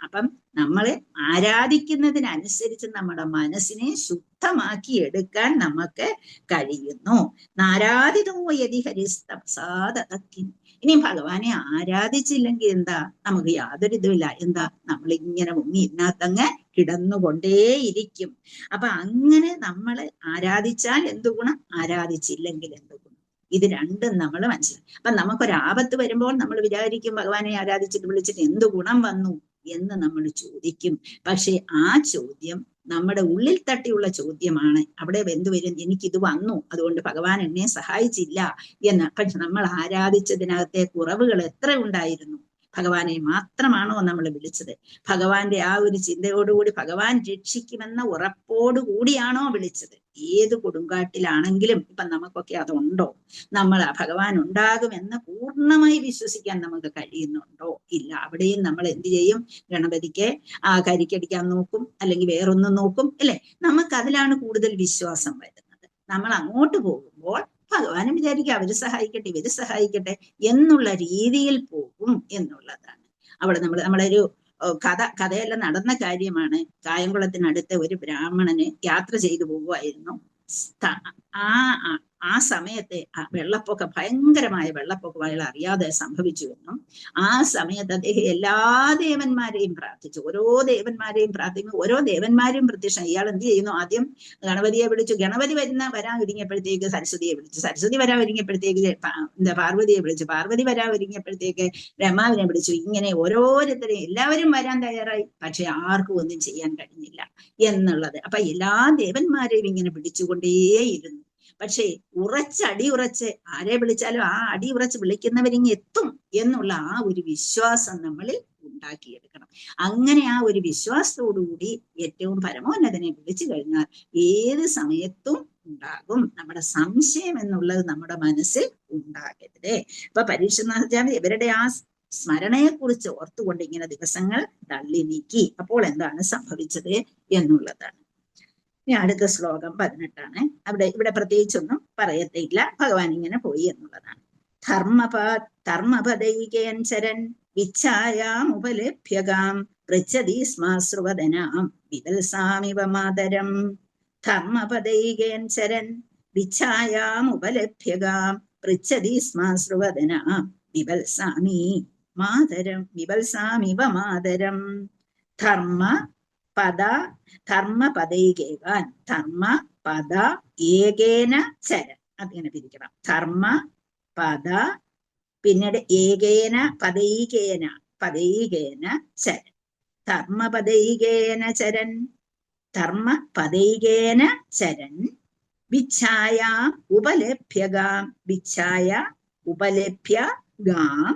Speaker 1: അപ്പം നമ്മളെ ആരാധിക്കുന്നതിനനുസരിച്ച് നമ്മുടെ മനസ്സിനെ ശുദ്ധമാക്കി എടുക്കാൻ നമുക്ക് കഴിയുന്നു. നാരാധിതോ യതി ഹരിസ്തപസാദക്കിം. ഇനി ഭഗവാനെ ആരാധിച്ചില്ലെങ്കിൽ എന്താ? നമുക്ക് യാതൊരു ഇതുമില്ല. എന്താ? നമ്മളിങ്ങനെ മുങ്ങി ഇതിനകത്തങ്ങ് കിടന്നുകൊണ്ടേയിരിക്കും. അപ്പൊ അങ്ങനെ നമ്മൾ ആരാധിച്ചാൽ എന്തു ഗുണം? ആരാധിച്ചില്ലെങ്കിൽ എന്തു ഗുണം? ഇത് രണ്ടും നമ്മൾ മനസ്സിലാക്കും. അപ്പൊ നമുക്കൊരാപത്ത് വരുമ്പോൾ നമ്മൾ വിചാരിക്കും ഭഗവാനെ ആരാധിച്ചിട്ട് വിളിച്ചിട്ട് എന്ത് ഗുണം വന്നു എന്ന് നമ്മൾ ചോദിക്കും. പക്ഷെ ആ ചോദ്യം നമ്മുടെ ഉള്ളിൽ തട്ടിയുള്ള ചോദ്യമാണ്. അവിടെ എന്തുവരും? എനിക്കിത് വന്നു, അതുകൊണ്ട് ഭഗവാൻ എന്നെ സഹായിച്ചില്ല എന്ന്. പക്ഷെ നമ്മൾ ആരാധിച്ചതിനകത്തെ കുറവുകൾ എത്ര ഉണ്ടായിരുന്നു? ഭഗവാനെ മാത്രമാണോ നമ്മൾ വിളിച്ചത്? ഭഗവാന്റെ ആ ഒരു ചിന്തയോടുകൂടി ഭഗവാൻ രക്ഷിക്കുമെന്ന ഉറപ്പോടുകൂടിയാണോ വിളിച്ചത്? ഏത് കൊടുങ്കാട്ടിലാണെങ്കിലും ഇപ്പൊ നമുക്കൊക്കെ അതുണ്ടോ? നമ്മൾ ഭഗവാൻ ഉണ്ടാകുമെന്ന് പൂർണ്ണമായി വിശ്വസിക്കാൻ നമുക്ക് കഴിയുന്നുണ്ടോ? ഇല്ല. അവിടെയും നമ്മൾ എന്ത് ചെയ്യും? ഗണപതിക്ക് കരിക്കടിക്കാൻ നോക്കും, അല്ലെങ്കിൽ വേറൊന്നും നോക്കും, അല്ലെ? നമുക്ക് അതിലാണ് കൂടുതൽ വിശ്വാസം വരുന്നത്. നമ്മൾ അങ്ങോട്ട് പോകുമ്പോൾ ഭഗവാനും വിചാരിക്കുക അവര് സഹായിക്കട്ടെ, ഇവര് സഹായിക്കട്ടെ എന്നുള്ള രീതിയിൽ പോകും എന്നുള്ളതാണ്. അവിടെ നമ്മളൊരു കഥയെല്ലാം നടന്ന കാര്യമാണ്. കായംകുളത്തിനടുത്ത് ഒരു ബ്രാഹ്മണന് യാത്ര ചെയ്തു പോകുമായിരുന്നു. ആ സമയത്തെ വെള്ളപ്പൊക്കം, ഭയങ്കരമായ വെള്ളപ്പൊക്കം അയാൾ അറിയാതെ സംഭവിച്ചു എന്നും ആ സമയത്ത് അദ്ദേഹം എല്ലാ ദേവന്മാരെയും പ്രാർത്ഥിച്ചു. ഓരോ ദേവന്മാരെയും പ്രാർത്ഥിക്കും. ഓരോ ദേവന്മാരും പ്രത്യക്ഷം. ഇയാൾ എന്ത് ചെയ്യുന്നു? ആദ്യം ഗണപതിയെ വിളിച്ചു. ഗണപതി വരാൻ ഒരുങ്ങിയപ്പോഴത്തേക്ക് സരസ്വതിയെ വിളിച്ചു. സരസ്വതി വരാൻ ഒരുങ്ങിയപ്പോഴത്തേക്ക് പാർവതിയെ വിളിച്ചു. പാർവതി വരാൻ ഒരുങ്ങിയപ്പോഴത്തേക്ക് ബ്രഹ്മാവിനെ വിളിച്ചു. ഇങ്ങനെ ഓരോരുത്തരെയും എല്ലാവരും വരാൻ തയ്യാറായി. പക്ഷെ ആർക്കും ഒന്നും ചെയ്യാൻ കഴിഞ്ഞില്ല എന്നുള്ളത്. അപ്പൊ എല്ലാ ദേവന്മാരെയും ഇങ്ങനെ പിടിച്ചുകൊണ്ടേയിരുന്നു. പക്ഷേ അടിയുറച്ച് ആരെ വിളിച്ചാലും ആ അടിയുറച്ച് വിളിക്കുന്നവരിങ്ങ് എത്തും എന്നുള്ള ആ ഒരു വിശ്വാസം നമ്മളിൽ ഉണ്ടാക്കിയെടുക്കണം. അങ്ങനെ ആ ഒരു വിശ്വാസത്തോടുകൂടി ഏറ്റവും പരമോന്നതനെ വിളിച്ചു കഴിഞ്ഞാൽ ഏത് സമയത്തും ഉണ്ടാകും. നമ്മുടെ സംശയം എന്നുള്ളത് നമ്മുടെ മനസ്സിൽ ഉണ്ടാകരുത്. അപ്പൊ പരീക്ഷണാചാര്യ ഇവരുടെ ആ സ്മരണയെക്കുറിച്ച് ഓർത്തുകൊണ്ട് ഇങ്ങനെ ദിവസങ്ങൾ തള്ളി നീക്കി. അപ്പോൾ എന്താണ് സംഭവിച്ചത് എന്നുള്ളതാണ്. ഇനി അടുത്ത ശ്ലോകം 18 ഇവിടെ പ്രത്യേകിച്ചൊന്നും പറയത്തില്ല. ഭഗവാൻ ഇങ്ങനെ പോയി എന്നുള്ളതാണ്. ധർമ്മപദൈകേൻ ചരൻ വിച്ഛായാമുപലഭ്യകാം പൃച്ഛതി സ്മാശ്രുവദനാം വിവത്സാമിവ മാതരം. ധർമ്മപദൈകേൻ ചരൻ വിച്ഛായാമുപലഭ്യകാം പൃച്ഛതി സ്മാശ്രുവദനാം വിവത്സാമിവ മാതരം. ധർമ്മപദൈകേകാൻ, ധർമ്മപദ ഏകേന ചരൻ, അതിങ്ങനെ പിരിക്കണം. ധർമ്മപദ പിന്നീട് ഏകേന പദൈകേന ചരൻ. ധർമ്മപദൈകേന ചരൻ, ധർമ്മപദൈകേന ചരൻ വിച്ഛായാം ഉപലഭ്യകാം, വിച്ഛായ ഉപലഭ്യകാം.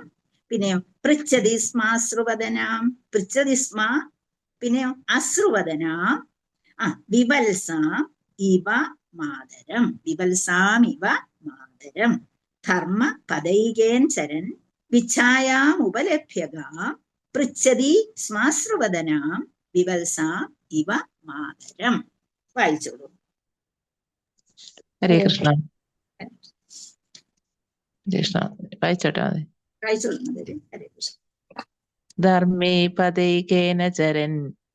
Speaker 1: പിന്നെയോ പൃച്ഛതി സ്മാശ്രുവദനാം, പൃച്ഛതി സ്മ, പിന്നെയോ അശ്രുവദനാം, വിവത്സാം ഇവ മാതരം, വിവത്സാമിവ മാതരം. ധർമ്മ പദൈകേൻ ചരൻ വിച്ഛായാം ഉപലഭ്യകാം പൃച്ഛതി സ്മാശ്രുവദനാം വിവത്സാം ഇവ മാതരം. വായിച്ചോളൂ.
Speaker 6: ഹരേ കൃഷ്ണ. കൃഷ്ണ വായിച്ചോട്ടെ.
Speaker 1: വായിച്ചോളൂ. ഹരേ കൃഷ്ണ.
Speaker 6: ധർമ്മേ പദൈകേന ചരൻ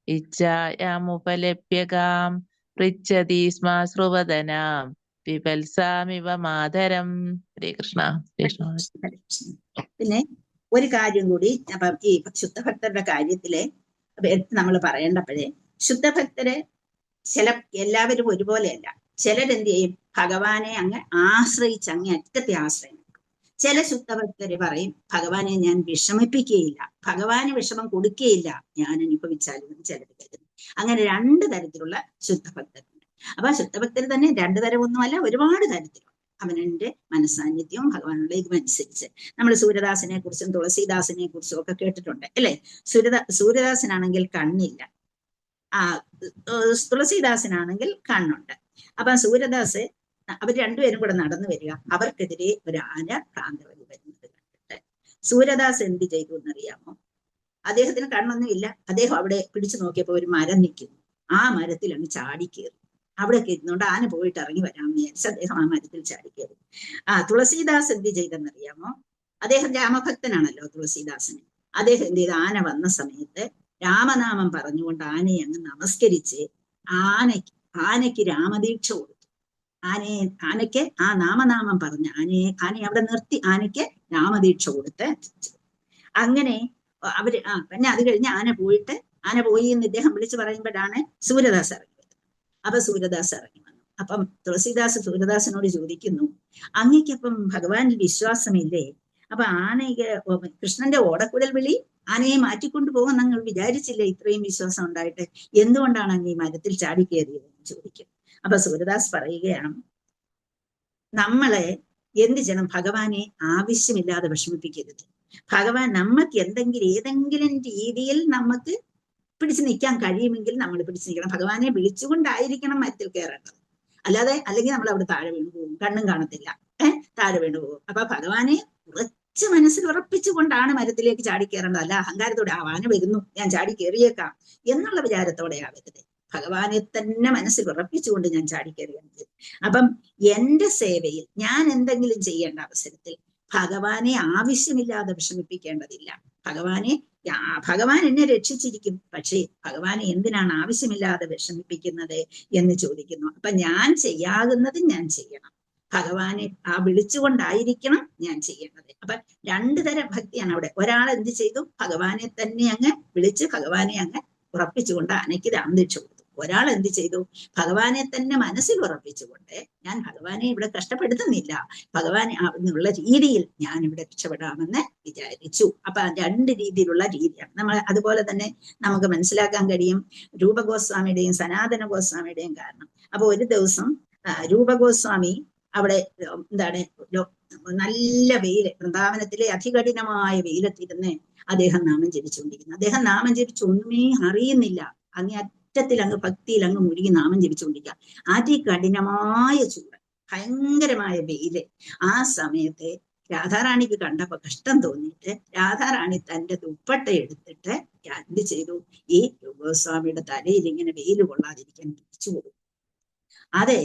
Speaker 6: ഇച്ഛായാമുപലഭ്യകാം പൃച്ഛതി സ്മാശ്രുവദനാം വിവത്സാമിവ മാതരം. ഹരേ കൃഷ്ണ.
Speaker 1: പിന്നെ ഒരു കാര്യം കൂടി, അപ്പം ഈ ശുദ്ധഭക്തരുടെ കാര്യത്തില് നമ്മൾ പറയേണ്ടപ്പോഴേ, ശുദ്ധഭക്തര് എല്ലാവരും ഒരുപോലെയല്ല. ചിലരെന്ത് ചെയ്യും? ഭഗവാനെ അങ്ങ് ആശ്രയിച്ച് അങ്ങ് അറ്റത്തെ ആശ്രയം. ചില ശുദ്ധഭക്തര് പറയും ഭഗവാനെ ഞാൻ വിഷമിപ്പിക്കുകയില്ല, ഭഗവാന് വിഷമം കൊടുക്കുകയില്ല, ഞാൻ അനുഭവിച്ചാലും ചിലർ കരുതും. അങ്ങനെ 2 തരത്തിലുള്ള ശുദ്ധഭക്തരുണ്ട്. അപ്പൊ ശുദ്ധഭക്തർ തന്നെ 2 തരമൊന്നുമല്ല, ഒരുപാട് തരത്തിലുള്ള. അവനന്റെ മനസ്സാന്നിധ്യവും ഭഗവാനുള്ള ഇതുമനുസരിച്ച്. നമ്മൾ സൂര്യദാസിനെ കുറിച്ചും തുളസീദാസിനെ കുറിച്ചും ഒക്കെ കേട്ടിട്ടുണ്ട്, അല്ലെ? സൂര്യദാസനാണെങ്കിൽ കണ്ണില്ല, തുളസീദാസനാണെങ്കിൽ കണ്ണുണ്ട്. അപ്പൊ സൂര്യദാസ് അവർ 2 പേരും കൂടെ നടന്നു വരിക. അവർക്കെതിരെ ഒരു ആന ഭ്രാന്തവലി വരുന്നത് കണ്ടിട്ട് സൂര്യദാസ് എന്ത് ചെയ്തു എന്നറിയാമോ? അദ്ദേഹത്തിന് കണ്ണൊന്നും ഇല്ല. അദ്ദേഹം അവിടെ പിടിച്ചു നോക്കിയപ്പോ ഒരു മരം നിൽക്കുന്നു. ആ മരത്തിൽ അങ്ങ് ചാടിക്കേറി. അവിടെ ഇരുന്നുകൊണ്ട് ആന പോയിട്ട് ഇറങ്ങി വരാമെന്ന് വിചാരിച്ച് അദ്ദേഹം ആ മരത്തിൽ ചാടിക്കേറി. തുളസീദാസ് എന്ത് ചെയ്തെന്നറിയാമോ? അദ്ദേഹം രാമഭക്തനാണല്ലോ തുളസീദാസന്. അദ്ദേഹം എന്ത് ചെയ്ത്? ആന വന്ന സമയത്ത് രാമനാമം പറഞ്ഞുകൊണ്ട് ആനയെ അങ്ങ് നമസ്കരിച്ച് ആനയ്ക്ക് രാമദീക്ഷ കൊടുത്തു. ആനയ്ക്ക് ആ നാമനാമം പറഞ്ഞ് ആനയെ അവിടെ നിർത്തി ആനയ്ക്ക് രാമദീക്ഷ കൊടുത്ത്. അങ്ങനെ അവര് പിന്നെ അത് കഴിഞ്ഞ് ആന പോയി എന്ന് ഇദ്ദേഹം വിളിച്ചു പറയുമ്പോഴാണ് സൂര്യദാസ് ഇറങ്ങി വരുന്നത്. അപ്പൊ സൂര്യദാസ് ഇറങ്ങി വന്നു. അപ്പം തുളസീദാസ് സൂര്യദാസിനോട് ചോദിക്കുന്നു, അങ്ങയ്ക്കപ്പം ഭഗവാനിൽ വിശ്വാസമില്ലേ? അപ്പൊ കൃഷ്ണന്റെ ഓടക്കുഴൽ വിളി ആനയെ മാറ്റിക്കൊണ്ടു പോകാൻ നിങ്ങൾ വിചാരിച്ചില്ലേ? ഇത്രയും വിശ്വാസം ഉണ്ടായിട്ട് എന്തുകൊണ്ടാണ് അങ്ങ് ഈ മരത്തിൽ ചാടിക്കേറിയതെന്ന് ചോദിക്കും. അപ്പൊ സൂര്യദാസ് പറയുകയാണ്, നമ്മളെ എന്ത് ചെയ്യണം? ഭഗവാനെ ആവശ്യമില്ലാതെ വിഷമിപ്പിക്കരുത്. ഭഗവാൻ നമുക്ക് ഏതെങ്കിലും രീതിയിൽ നമുക്ക് പിടിച്ചു നിൽക്കാൻ കഴിയുമെങ്കിൽ നമ്മൾ പിടിച്ചു നിൽക്കണം. ഭഗവാനെ വിളിച്ചുകൊണ്ടായിരിക്കണം മരത്തിൽ കയറേണ്ടത്. അല്ലെങ്കിൽ നമ്മൾ അവിടെ താഴെ വീണു പോകും, കണ്ണും കാണത്തില്ല, താഴെ വീണു പോകും. അപ്പൊ ഭഗവാനെ ഉറച്ച മനസ്സിൽ ഉറപ്പിച്ചുകൊണ്ടാണ് മരത്തിലേക്ക് ചാടി കയറേണ്ടത്. അല്ല അഹങ്കാരത്തോടെ ആന വരുന്നു, ഞാൻ ചാടി കയറിയേക്കാം എന്നുള്ള വിചാരത്തോടെ ആവരുത്. ഭഗവാനെ തന്നെ മനസ്സിൽ ഉറപ്പിച്ചുകൊണ്ട് ഞാൻ ചാടി കയറിയത്. അപ്പം എന്റെ സേവയിൽ ഞാൻ എന്തെങ്കിലും ചെയ്യേണ്ട അവസരത്തിൽ ഭഗവാനെ ആവശ്യമില്ലാതെ വിഷമിപ്പിക്കേണ്ടതില്ല. ഭഗവാൻ എന്നെ രക്ഷിച്ചിരിക്കും, പക്ഷേ ഭഗവാനെ എന്തിനാണ് ആവശ്യമില്ലാതെ വിഷമിപ്പിക്കുന്നത് എന്ന് ചോദിക്കുന്നു. അപ്പൊ ഞാൻ ചെയ്യാകുന്നത് ഞാൻ ചെയ്യണം. ഭഗവാനെ വിളിച്ചുകൊണ്ടായിരിക്കണം ഞാൻ ചെയ്യേണ്ടത്. അപ്പൊ രണ്ടു തരം ഭക്തിയാണ് അവിടെ. ഒരാൾ എന്ത് ചെയ്തു? ഭഗവാനെ തന്നെ അങ്ങ് വിളിച്ച് ഭഗവാനെ അങ്ങ് ഉറപ്പിച്ചുകൊണ്ട് ആനയ്ക്ക് രാമദീക്ഷ കൊടുത്തു. ഒരാൾ എന്ത് ചെയ്തു? ഭഗവാനെ തന്നെ മനസ്സിൽ ഉറപ്പിച്ചുകൊണ്ട് ഞാൻ ഭഗവാനെ ഇവിടെ കഷ്ടപ്പെടുത്തുന്നില്ല, ഭഗവാനെ എന്നുള്ള രീതിയിൽ ഞാൻ ഇവിടെ രക്ഷപ്പെടാമെന്ന് വിചാരിച്ചു. അപ്പൊ രണ്ട് രീതിയിലുള്ള രീതിയാണ് നമ്മൾ. അതുപോലെ തന്നെ നമുക്ക് മനസ്സിലാക്കാൻ കഴിയും രൂപഗോസ്വാമിയുടെയും സനാതന ഗോസ്വാമിയുടെയും കാരണം. അപ്പൊ ഒരു ദിവസം രൂപഗോസ്വാമി അവിടെ നല്ല വെയില്, വൃന്ദാവനത്തിലെ അതികഠിനമായ വെയിലത്തിരുന്ന് അദ്ദേഹം നാമം ജപിച്ചുകൊണ്ടിരിക്കുന്നു. അദ്ദേഹം നാമം ജപിച്ചൊന്നുമേ അറിയുന്നില്ല. അറ്റത്തിൽ അങ്ങ് ഭക്തിയിൽ അങ്ങ് മുഴുകി നാമം ജപിച്ചുകൊണ്ടിരിക്കുക. അതികഠിനമായ ചൂട്, ഭയങ്കരമായ വെയില്. ആ സമയത്ത് രാധാറാണിക്ക് കണ്ടപ്പോ കഷ്ടം തോന്നിയിട്ട് രാധാറാണി തന്റെ ദുപ്പട്ട എടുത്തിട്ട് എന്ത് ചെയ്തു? ഈ ഗോസ്വാമിയുടെ തലയിൽ ഇങ്ങനെ വെയിൽ കൊള്ളാതിരിക്കാൻ പിടിച്ചു കൊടുക്കും. അതെ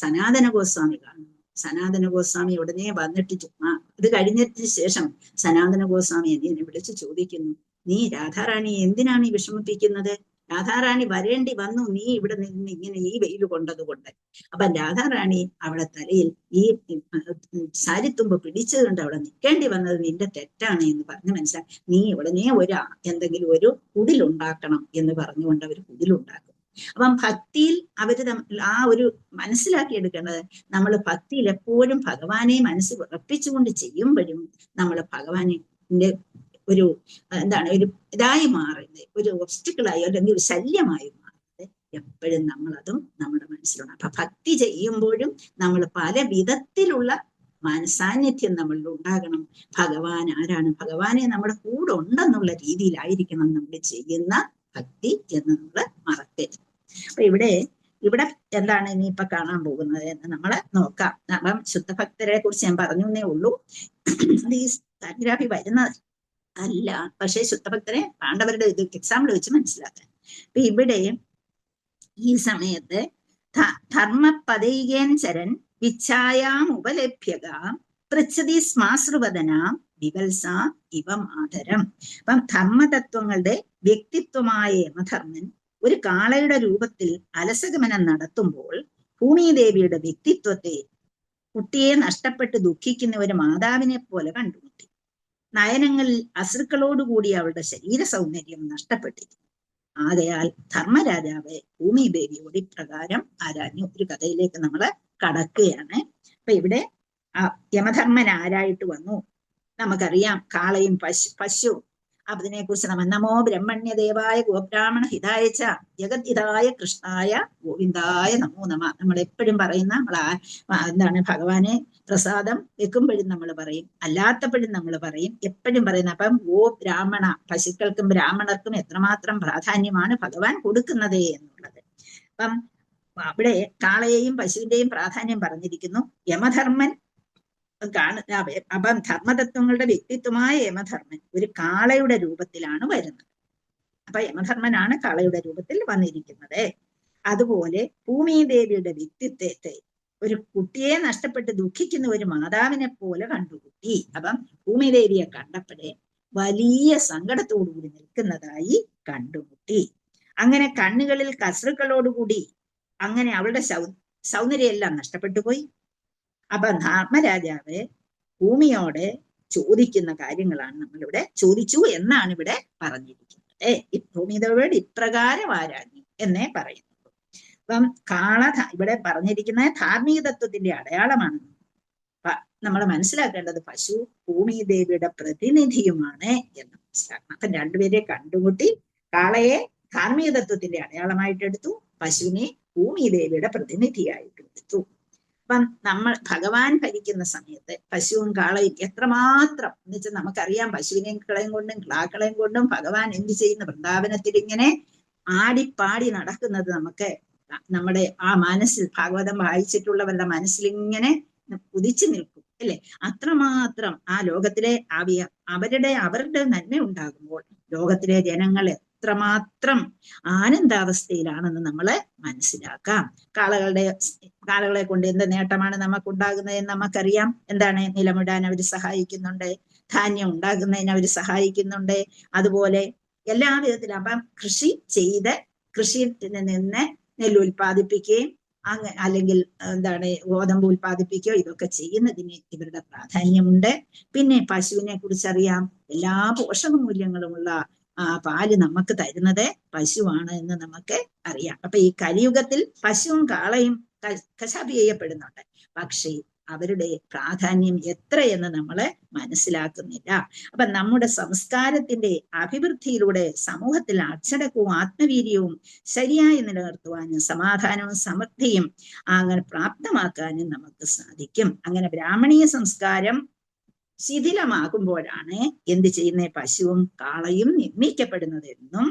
Speaker 1: സനാതന ഗോസ്വാമി കാണുന്നു. സനാതന ഗോസ്വാമി ഉടനെ വന്നിട്ട് ഇത് കഴിഞ്ഞതിന് ശേഷം സനാതന ഗോസ്വാമി എന്നെ വിളിച്ചു ചോദിക്കുന്നു, നീ രാധാറാണി എന്തിനാണ് ഈ വിഷമിപ്പിക്കുന്നത്? രാധാറാണി വരേണ്ടി വന്നു, നീ ഇവിടെ നിന്ന് ഇങ്ങനെ ഈ വെയിൽ കൊണ്ടതുകൊണ്ട്. അപ്പൊ രാധാറാണി അവിടെ തലയിൽ ഈ സാരിത്തുമ്പ് പിടിച്ചതുകൊണ്ട് അവിടെ നിൽക്കേണ്ടി വന്നത് നിന്റെ തെറ്റാണ് എന്ന് പറഞ്ഞ് മനസ്സിലാക്കി. നീ ഉടനെ എന്തെങ്കിലും ഒരു കുടിലുണ്ടാക്കണം എന്ന് പറഞ്ഞുകൊണ്ട് അവർ കുടിലുണ്ടാക്കും. അപ്പം ഭക്തിയിൽ അവര് ആ ഒരു മനസ്സിലാക്കിയെടുക്കേണ്ടത്, നമ്മൾ ഭക്തിയിൽ എപ്പോഴും ഭഗവാനെ മനസ്സിൽ ഉറപ്പിച്ചുകൊണ്ട് ചെയ്യുമ്പോഴും നമ്മൾ ഭഗവാനെ ഒരു ഒരു ഇതായി മാറുന്നത്, ഒരു ഒബ്സ്റ്റിക്കിളായി അല്ലെങ്കിൽ ഒരു ശല്യമായി മാറുന്നത് എപ്പോഴും നമ്മളതും നമ്മുടെ മനസ്സിലുണ്ട്. അപ്പൊ ഭക്തി ചെയ്യുമ്പോഴും നമ്മൾ പല വിധത്തിലുള്ള സാന്നിധ്യം നമ്മളിൽ ഉണ്ടാകണം. ഭഗവാൻ ആരാണ്? ഭഗവാനെ നമ്മുടെ കൂടെ ഉണ്ടെന്നുള്ള രീതിയിലായിരിക്കണം നമ്മൾ ചെയ്യുന്ന ഭക്തി എന്ന് നമ്മൾ മറക്കരുത്. അപ്പൊ ഇവിടെ എന്താണ് ഇനിയിപ്പൊ കാണാൻ പോകുന്നത് എന്ന് നമ്മൾ നോക്കാം. അപ്പം ശുദ്ധഭക്തരെ കുറിച്ച് ഞാൻ പറഞ്ഞേ ഉള്ളൂ. ഈ കാലിഗ്രാഫി വരുന്നത് അല്ല, പക്ഷെ ശുദ്ധഭക്തരെ പാണ്ഡവരുടെ ഇത് എക്സാമ്പിൾ വെച്ച് മനസ്സിലാക്കാൻ. അപ്പൊ ഇവിടെ ഈ സമയത്ത് ധർമ്മപദൈകേൻ ചരൻ വിച്ഛായാം ഉപലഭ്യകാം പൃച്ഛതി സ്മാശ്രുവദനാം വിവത്സ ഇവ മാതരം. അപ്പം ധർമ്മതത്വങ്ങളുടെ വ്യക്തിത്വമായ യമധർമ്മൻ ഒരു കാളയുടെ രൂപത്തിൽ അലസഗമനം നടത്തുമ്പോൾ ഭൂമിദേവിയുടെ വ്യക്തിത്വത്തെ കുട്ടിയെ നഷ്ടപ്പെട്ട് ദുഃഖിക്കുന്ന ഒരു മാതാവിനെ പോലെ കണ്ടുമുട്ടി. നയനങ്ങളിൽ അശ്രുക്കളോടുകൂടി അവളുടെ ശരീര സൗന്ദര്യം നഷ്ടപ്പെട്ടിരുന്നു. ആകയാൽ ധർമ്മരാജാവ് ഭൂമിദേവിയോട് ഇപ്രകാരം ആരാഞ്ഞു. ഒരു കഥയിലേക്ക് നമ്മൾ കടക്കുകയാണ്. അപ്പൊ ഇവിടെ യമധർമ്മൻ ആരായിട്ട് വന്നു? നമുക്കറിയാം, കാളയും പശു. അതിനെക്കുറിച്ച് നമ്മൾ നമോ ബ്രഹ്മണ്യദേവായ ഗോബ്രാഹ്മണ ഹിതായ ച ജഗദ്ഹിതായ കൃഷ്ണായ ഗോവിന്ദായ നമോ നമ. നമ്മൾ എപ്പോഴും പറയുന്ന ഭഗവാനെ പ്രസാദം വെക്കുമ്പോഴും നമ്മൾ പറയും, അല്ലാത്തപ്പോഴും നമ്മൾ പറയും, എപ്പോഴും പറയുന്ന. അപ്പം ബ്രാഹ്മണ, പശുക്കൾക്കും ബ്രാഹ്മണർക്കും എത്രമാത്രം പ്രാധാന്യമാണ് ഭഗവാൻ കൊടുക്കുന്നത് എന്നുള്ളത്. അപ്പം അവിടെ കാളയെയും പശുവിന്റെയും പ്രാധാന്യം പറഞ്ഞിരിക്കുന്നു. യമധർമ്മൻ അപ്പം ധർമ്മതത്വങ്ങളുടെ വ്യക്തിത്വമായ യമധർമ്മൻ ഒരു കാളയുടെ രൂപത്തിലാണ് വരുന്നത്. അപ്പൊ യമധർമ്മനാണ് കാളയുടെ രൂപത്തിൽ വന്നിരിക്കുന്നത്. അതുപോലെ ഭൂമിദേവിയുടെ വ്യക്തിത്വത്തെ ഒരു കുട്ടിയെ നഷ്ടപ്പെട്ട് ദുഃഖിക്കുന്ന ഒരു മാതാവിനെ പോലെ കണ്ടുകൂട്ടി. അപ്പം ഭൂമിദേവിയെ കണ്ടപ്പോഴേ വലിയ സങ്കടത്തോടുകൂടി നിൽക്കുന്നതായി കണ്ടുമുട്ടി. അങ്ങനെ കണ്ണുകളിൽ കസറുകളോടുകൂടി അങ്ങനെ അവളുടെ സൗന്ദര്യം എല്ലാം നഷ്ടപ്പെട്ടു പോയി. അപ്പൊ ധർമ്മരാജാവ് ഭൂമിയോട് ചോദിക്കുന്ന കാര്യങ്ങളാണ് നമ്മളിവിടെ ചോദിച്ചു എന്നാണ് ഇവിടെ പറഞ്ഞിരിക്കുന്നത്. ഭൂമിദേവിയോട് ഇപ്രകാരം ആരാഞ്ഞു എന്നേ പറയുന്നുള്ളൂ. അപ്പം കാള ഇവിടെ പറഞ്ഞിരിക്കുന്ന ധാർമ്മിക തത്വത്തിന്റെ അടയാളമാണ്. നമ്മൾ മനസ്സിലാക്കേണ്ടത് പശു ഭൂമിദേവിയുടെ പ്രതിനിധിയുമാണ് എന്ന് മനസ്സിലാക്കണം. അപ്പം രണ്ടുപേരെ കണ്ടുമുട്ടി. കാളയെ ധാർമ്മിക തത്വത്തിന്റെ അടയാളമായിട്ട് എടുത്തു, പശുവിനെ ഭൂമിദേവിയുടെ പ്രതിനിധിയായിട്ട് എടുത്തു. അപ്പം നമ്മൾ ഭഗവാൻ ഭരിക്കുന്ന സമയത്ത് പശുവും കാളയും എത്രമാത്രം എന്ന് വെച്ചാൽ നമുക്കറിയാം, പശുവിനെയും കളയും കൊണ്ടും കാളകളെയും കൊണ്ടും ഭഗവാൻ എന്ത് ചെയ്യുന്ന വൃന്ദാവനത്തിൽ ഇങ്ങനെ ആടിപ്പാടി നടക്കുന്നത് നമുക്ക് നമ്മുടെ ആ മനസ്സിൽ, ഭാഗവതം വായിച്ചിട്ടുള്ളവരുടെ മനസ്സിൽ ഇങ്ങനെ ഉദിച്ചു നിൽക്കും അല്ലെ. അത്രമാത്രം ആ ലോകത്തിലെ അവരുടെ നന്മ ഉണ്ടാകുമ്പോൾ ലോകത്തിലെ ജനങ്ങൾ എത്രമാത്രം ആനന്ദാവസ്ഥയിലാണെന്ന് നമ്മള് മനസ്സിലാക്കാം. കാളകളെ കൊണ്ട് എന്ത് നേട്ടമാണ് നമുക്കുണ്ടാകുന്നതെന്ന് നമുക്കറിയാം. എന്താണ്? നിലമിടാൻ അവർ സഹായിക്കുന്നുണ്ട്, ധാന്യം ഉണ്ടാകുന്നതിന് അവർ സഹായിക്കുന്നുണ്ട്, അതുപോലെ എല്ലാ വിധത്തിലും. അപ്പം കൃഷി ചെയ്ത് കൃഷിയിൽ നിന്ന് നെല്ല് ഉൽപ്പാദിപ്പിക്കുകയും അല്ലെങ്കിൽ എന്താണ് ഗോതമ്പ് ഉൽപ്പാദിപ്പിക്കുകയോ ഇതൊക്കെ ചെയ്യുന്നതിന് ഇവരുടെ പ്രാധാന്യമുണ്ട്. പിന്നെ പശുവിനെ കുറിച്ചറിയാം, എല്ലാ പോഷക മൂല്യങ്ങളുമുള്ള പാല് നമുക്ക് തരുന്നത് പശുവാണ് എന്ന് നമുക്ക് അറിയാം. അപ്പൊ ഈ കലിയുഗത്തിൽ പശുവും കാളയും കശാപ്പ് ചെയ്യപ്പെടുന്നുണ്ട്. പക്ഷേ അവരുടെ പ്രാധാന്യം എത്രയെന്ന് നമ്മള് മനസ്സിലാക്കുന്നില്ല. അപ്പൊ നമ്മുടെ സംസ്കാരത്തിന്റെ അഭിവൃദ്ധിയിലൂടെ സമൂഹത്തിൽ അച്ചടക്കവും ആത്മവീര്യവും ശരിയായി നിലനിർത്തുവാനും സമാധാനവും സമൃദ്ധിയും അങ്ങനെ പ്രാപ്തമാക്കാനും നമുക്ക് സാധിക്കും. അങ്ങനെ ബ്രാഹ്മണീയ സംസ്കാരം ശിഥിലമാകുമ്പോഴാണ് എന്ത് ചെയ്യുന്ന പശുവും കാളയും നിർമ്മിക്കപ്പെടുന്നതെന്നും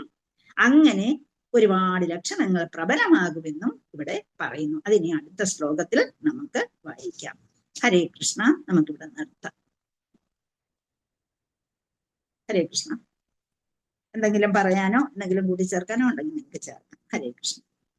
Speaker 1: അങ്ങനെ ഒരുപാട് ലക്ഷണങ്ങൾ പ്രബലമാകുമെന്നും ഇവിടെ പറയുന്നു. അതിനെ അടുത്ത ശ്ലോകത്തിൽ നമുക്ക് വായിക്കാം. ഹരേ കൃഷ്ണ. നമുക്കിവിടെ നിർത്താം. ഹരേ കൃഷ്ണ. എന്തെങ്കിലും പറയാനോ എന്തെങ്കിലും കൂടി ചേർക്കാനോ ഉണ്ടെങ്കിൽ നിങ്ങൾക്ക് ചേർക്കാം. ഹരേ കൃഷ്ണ.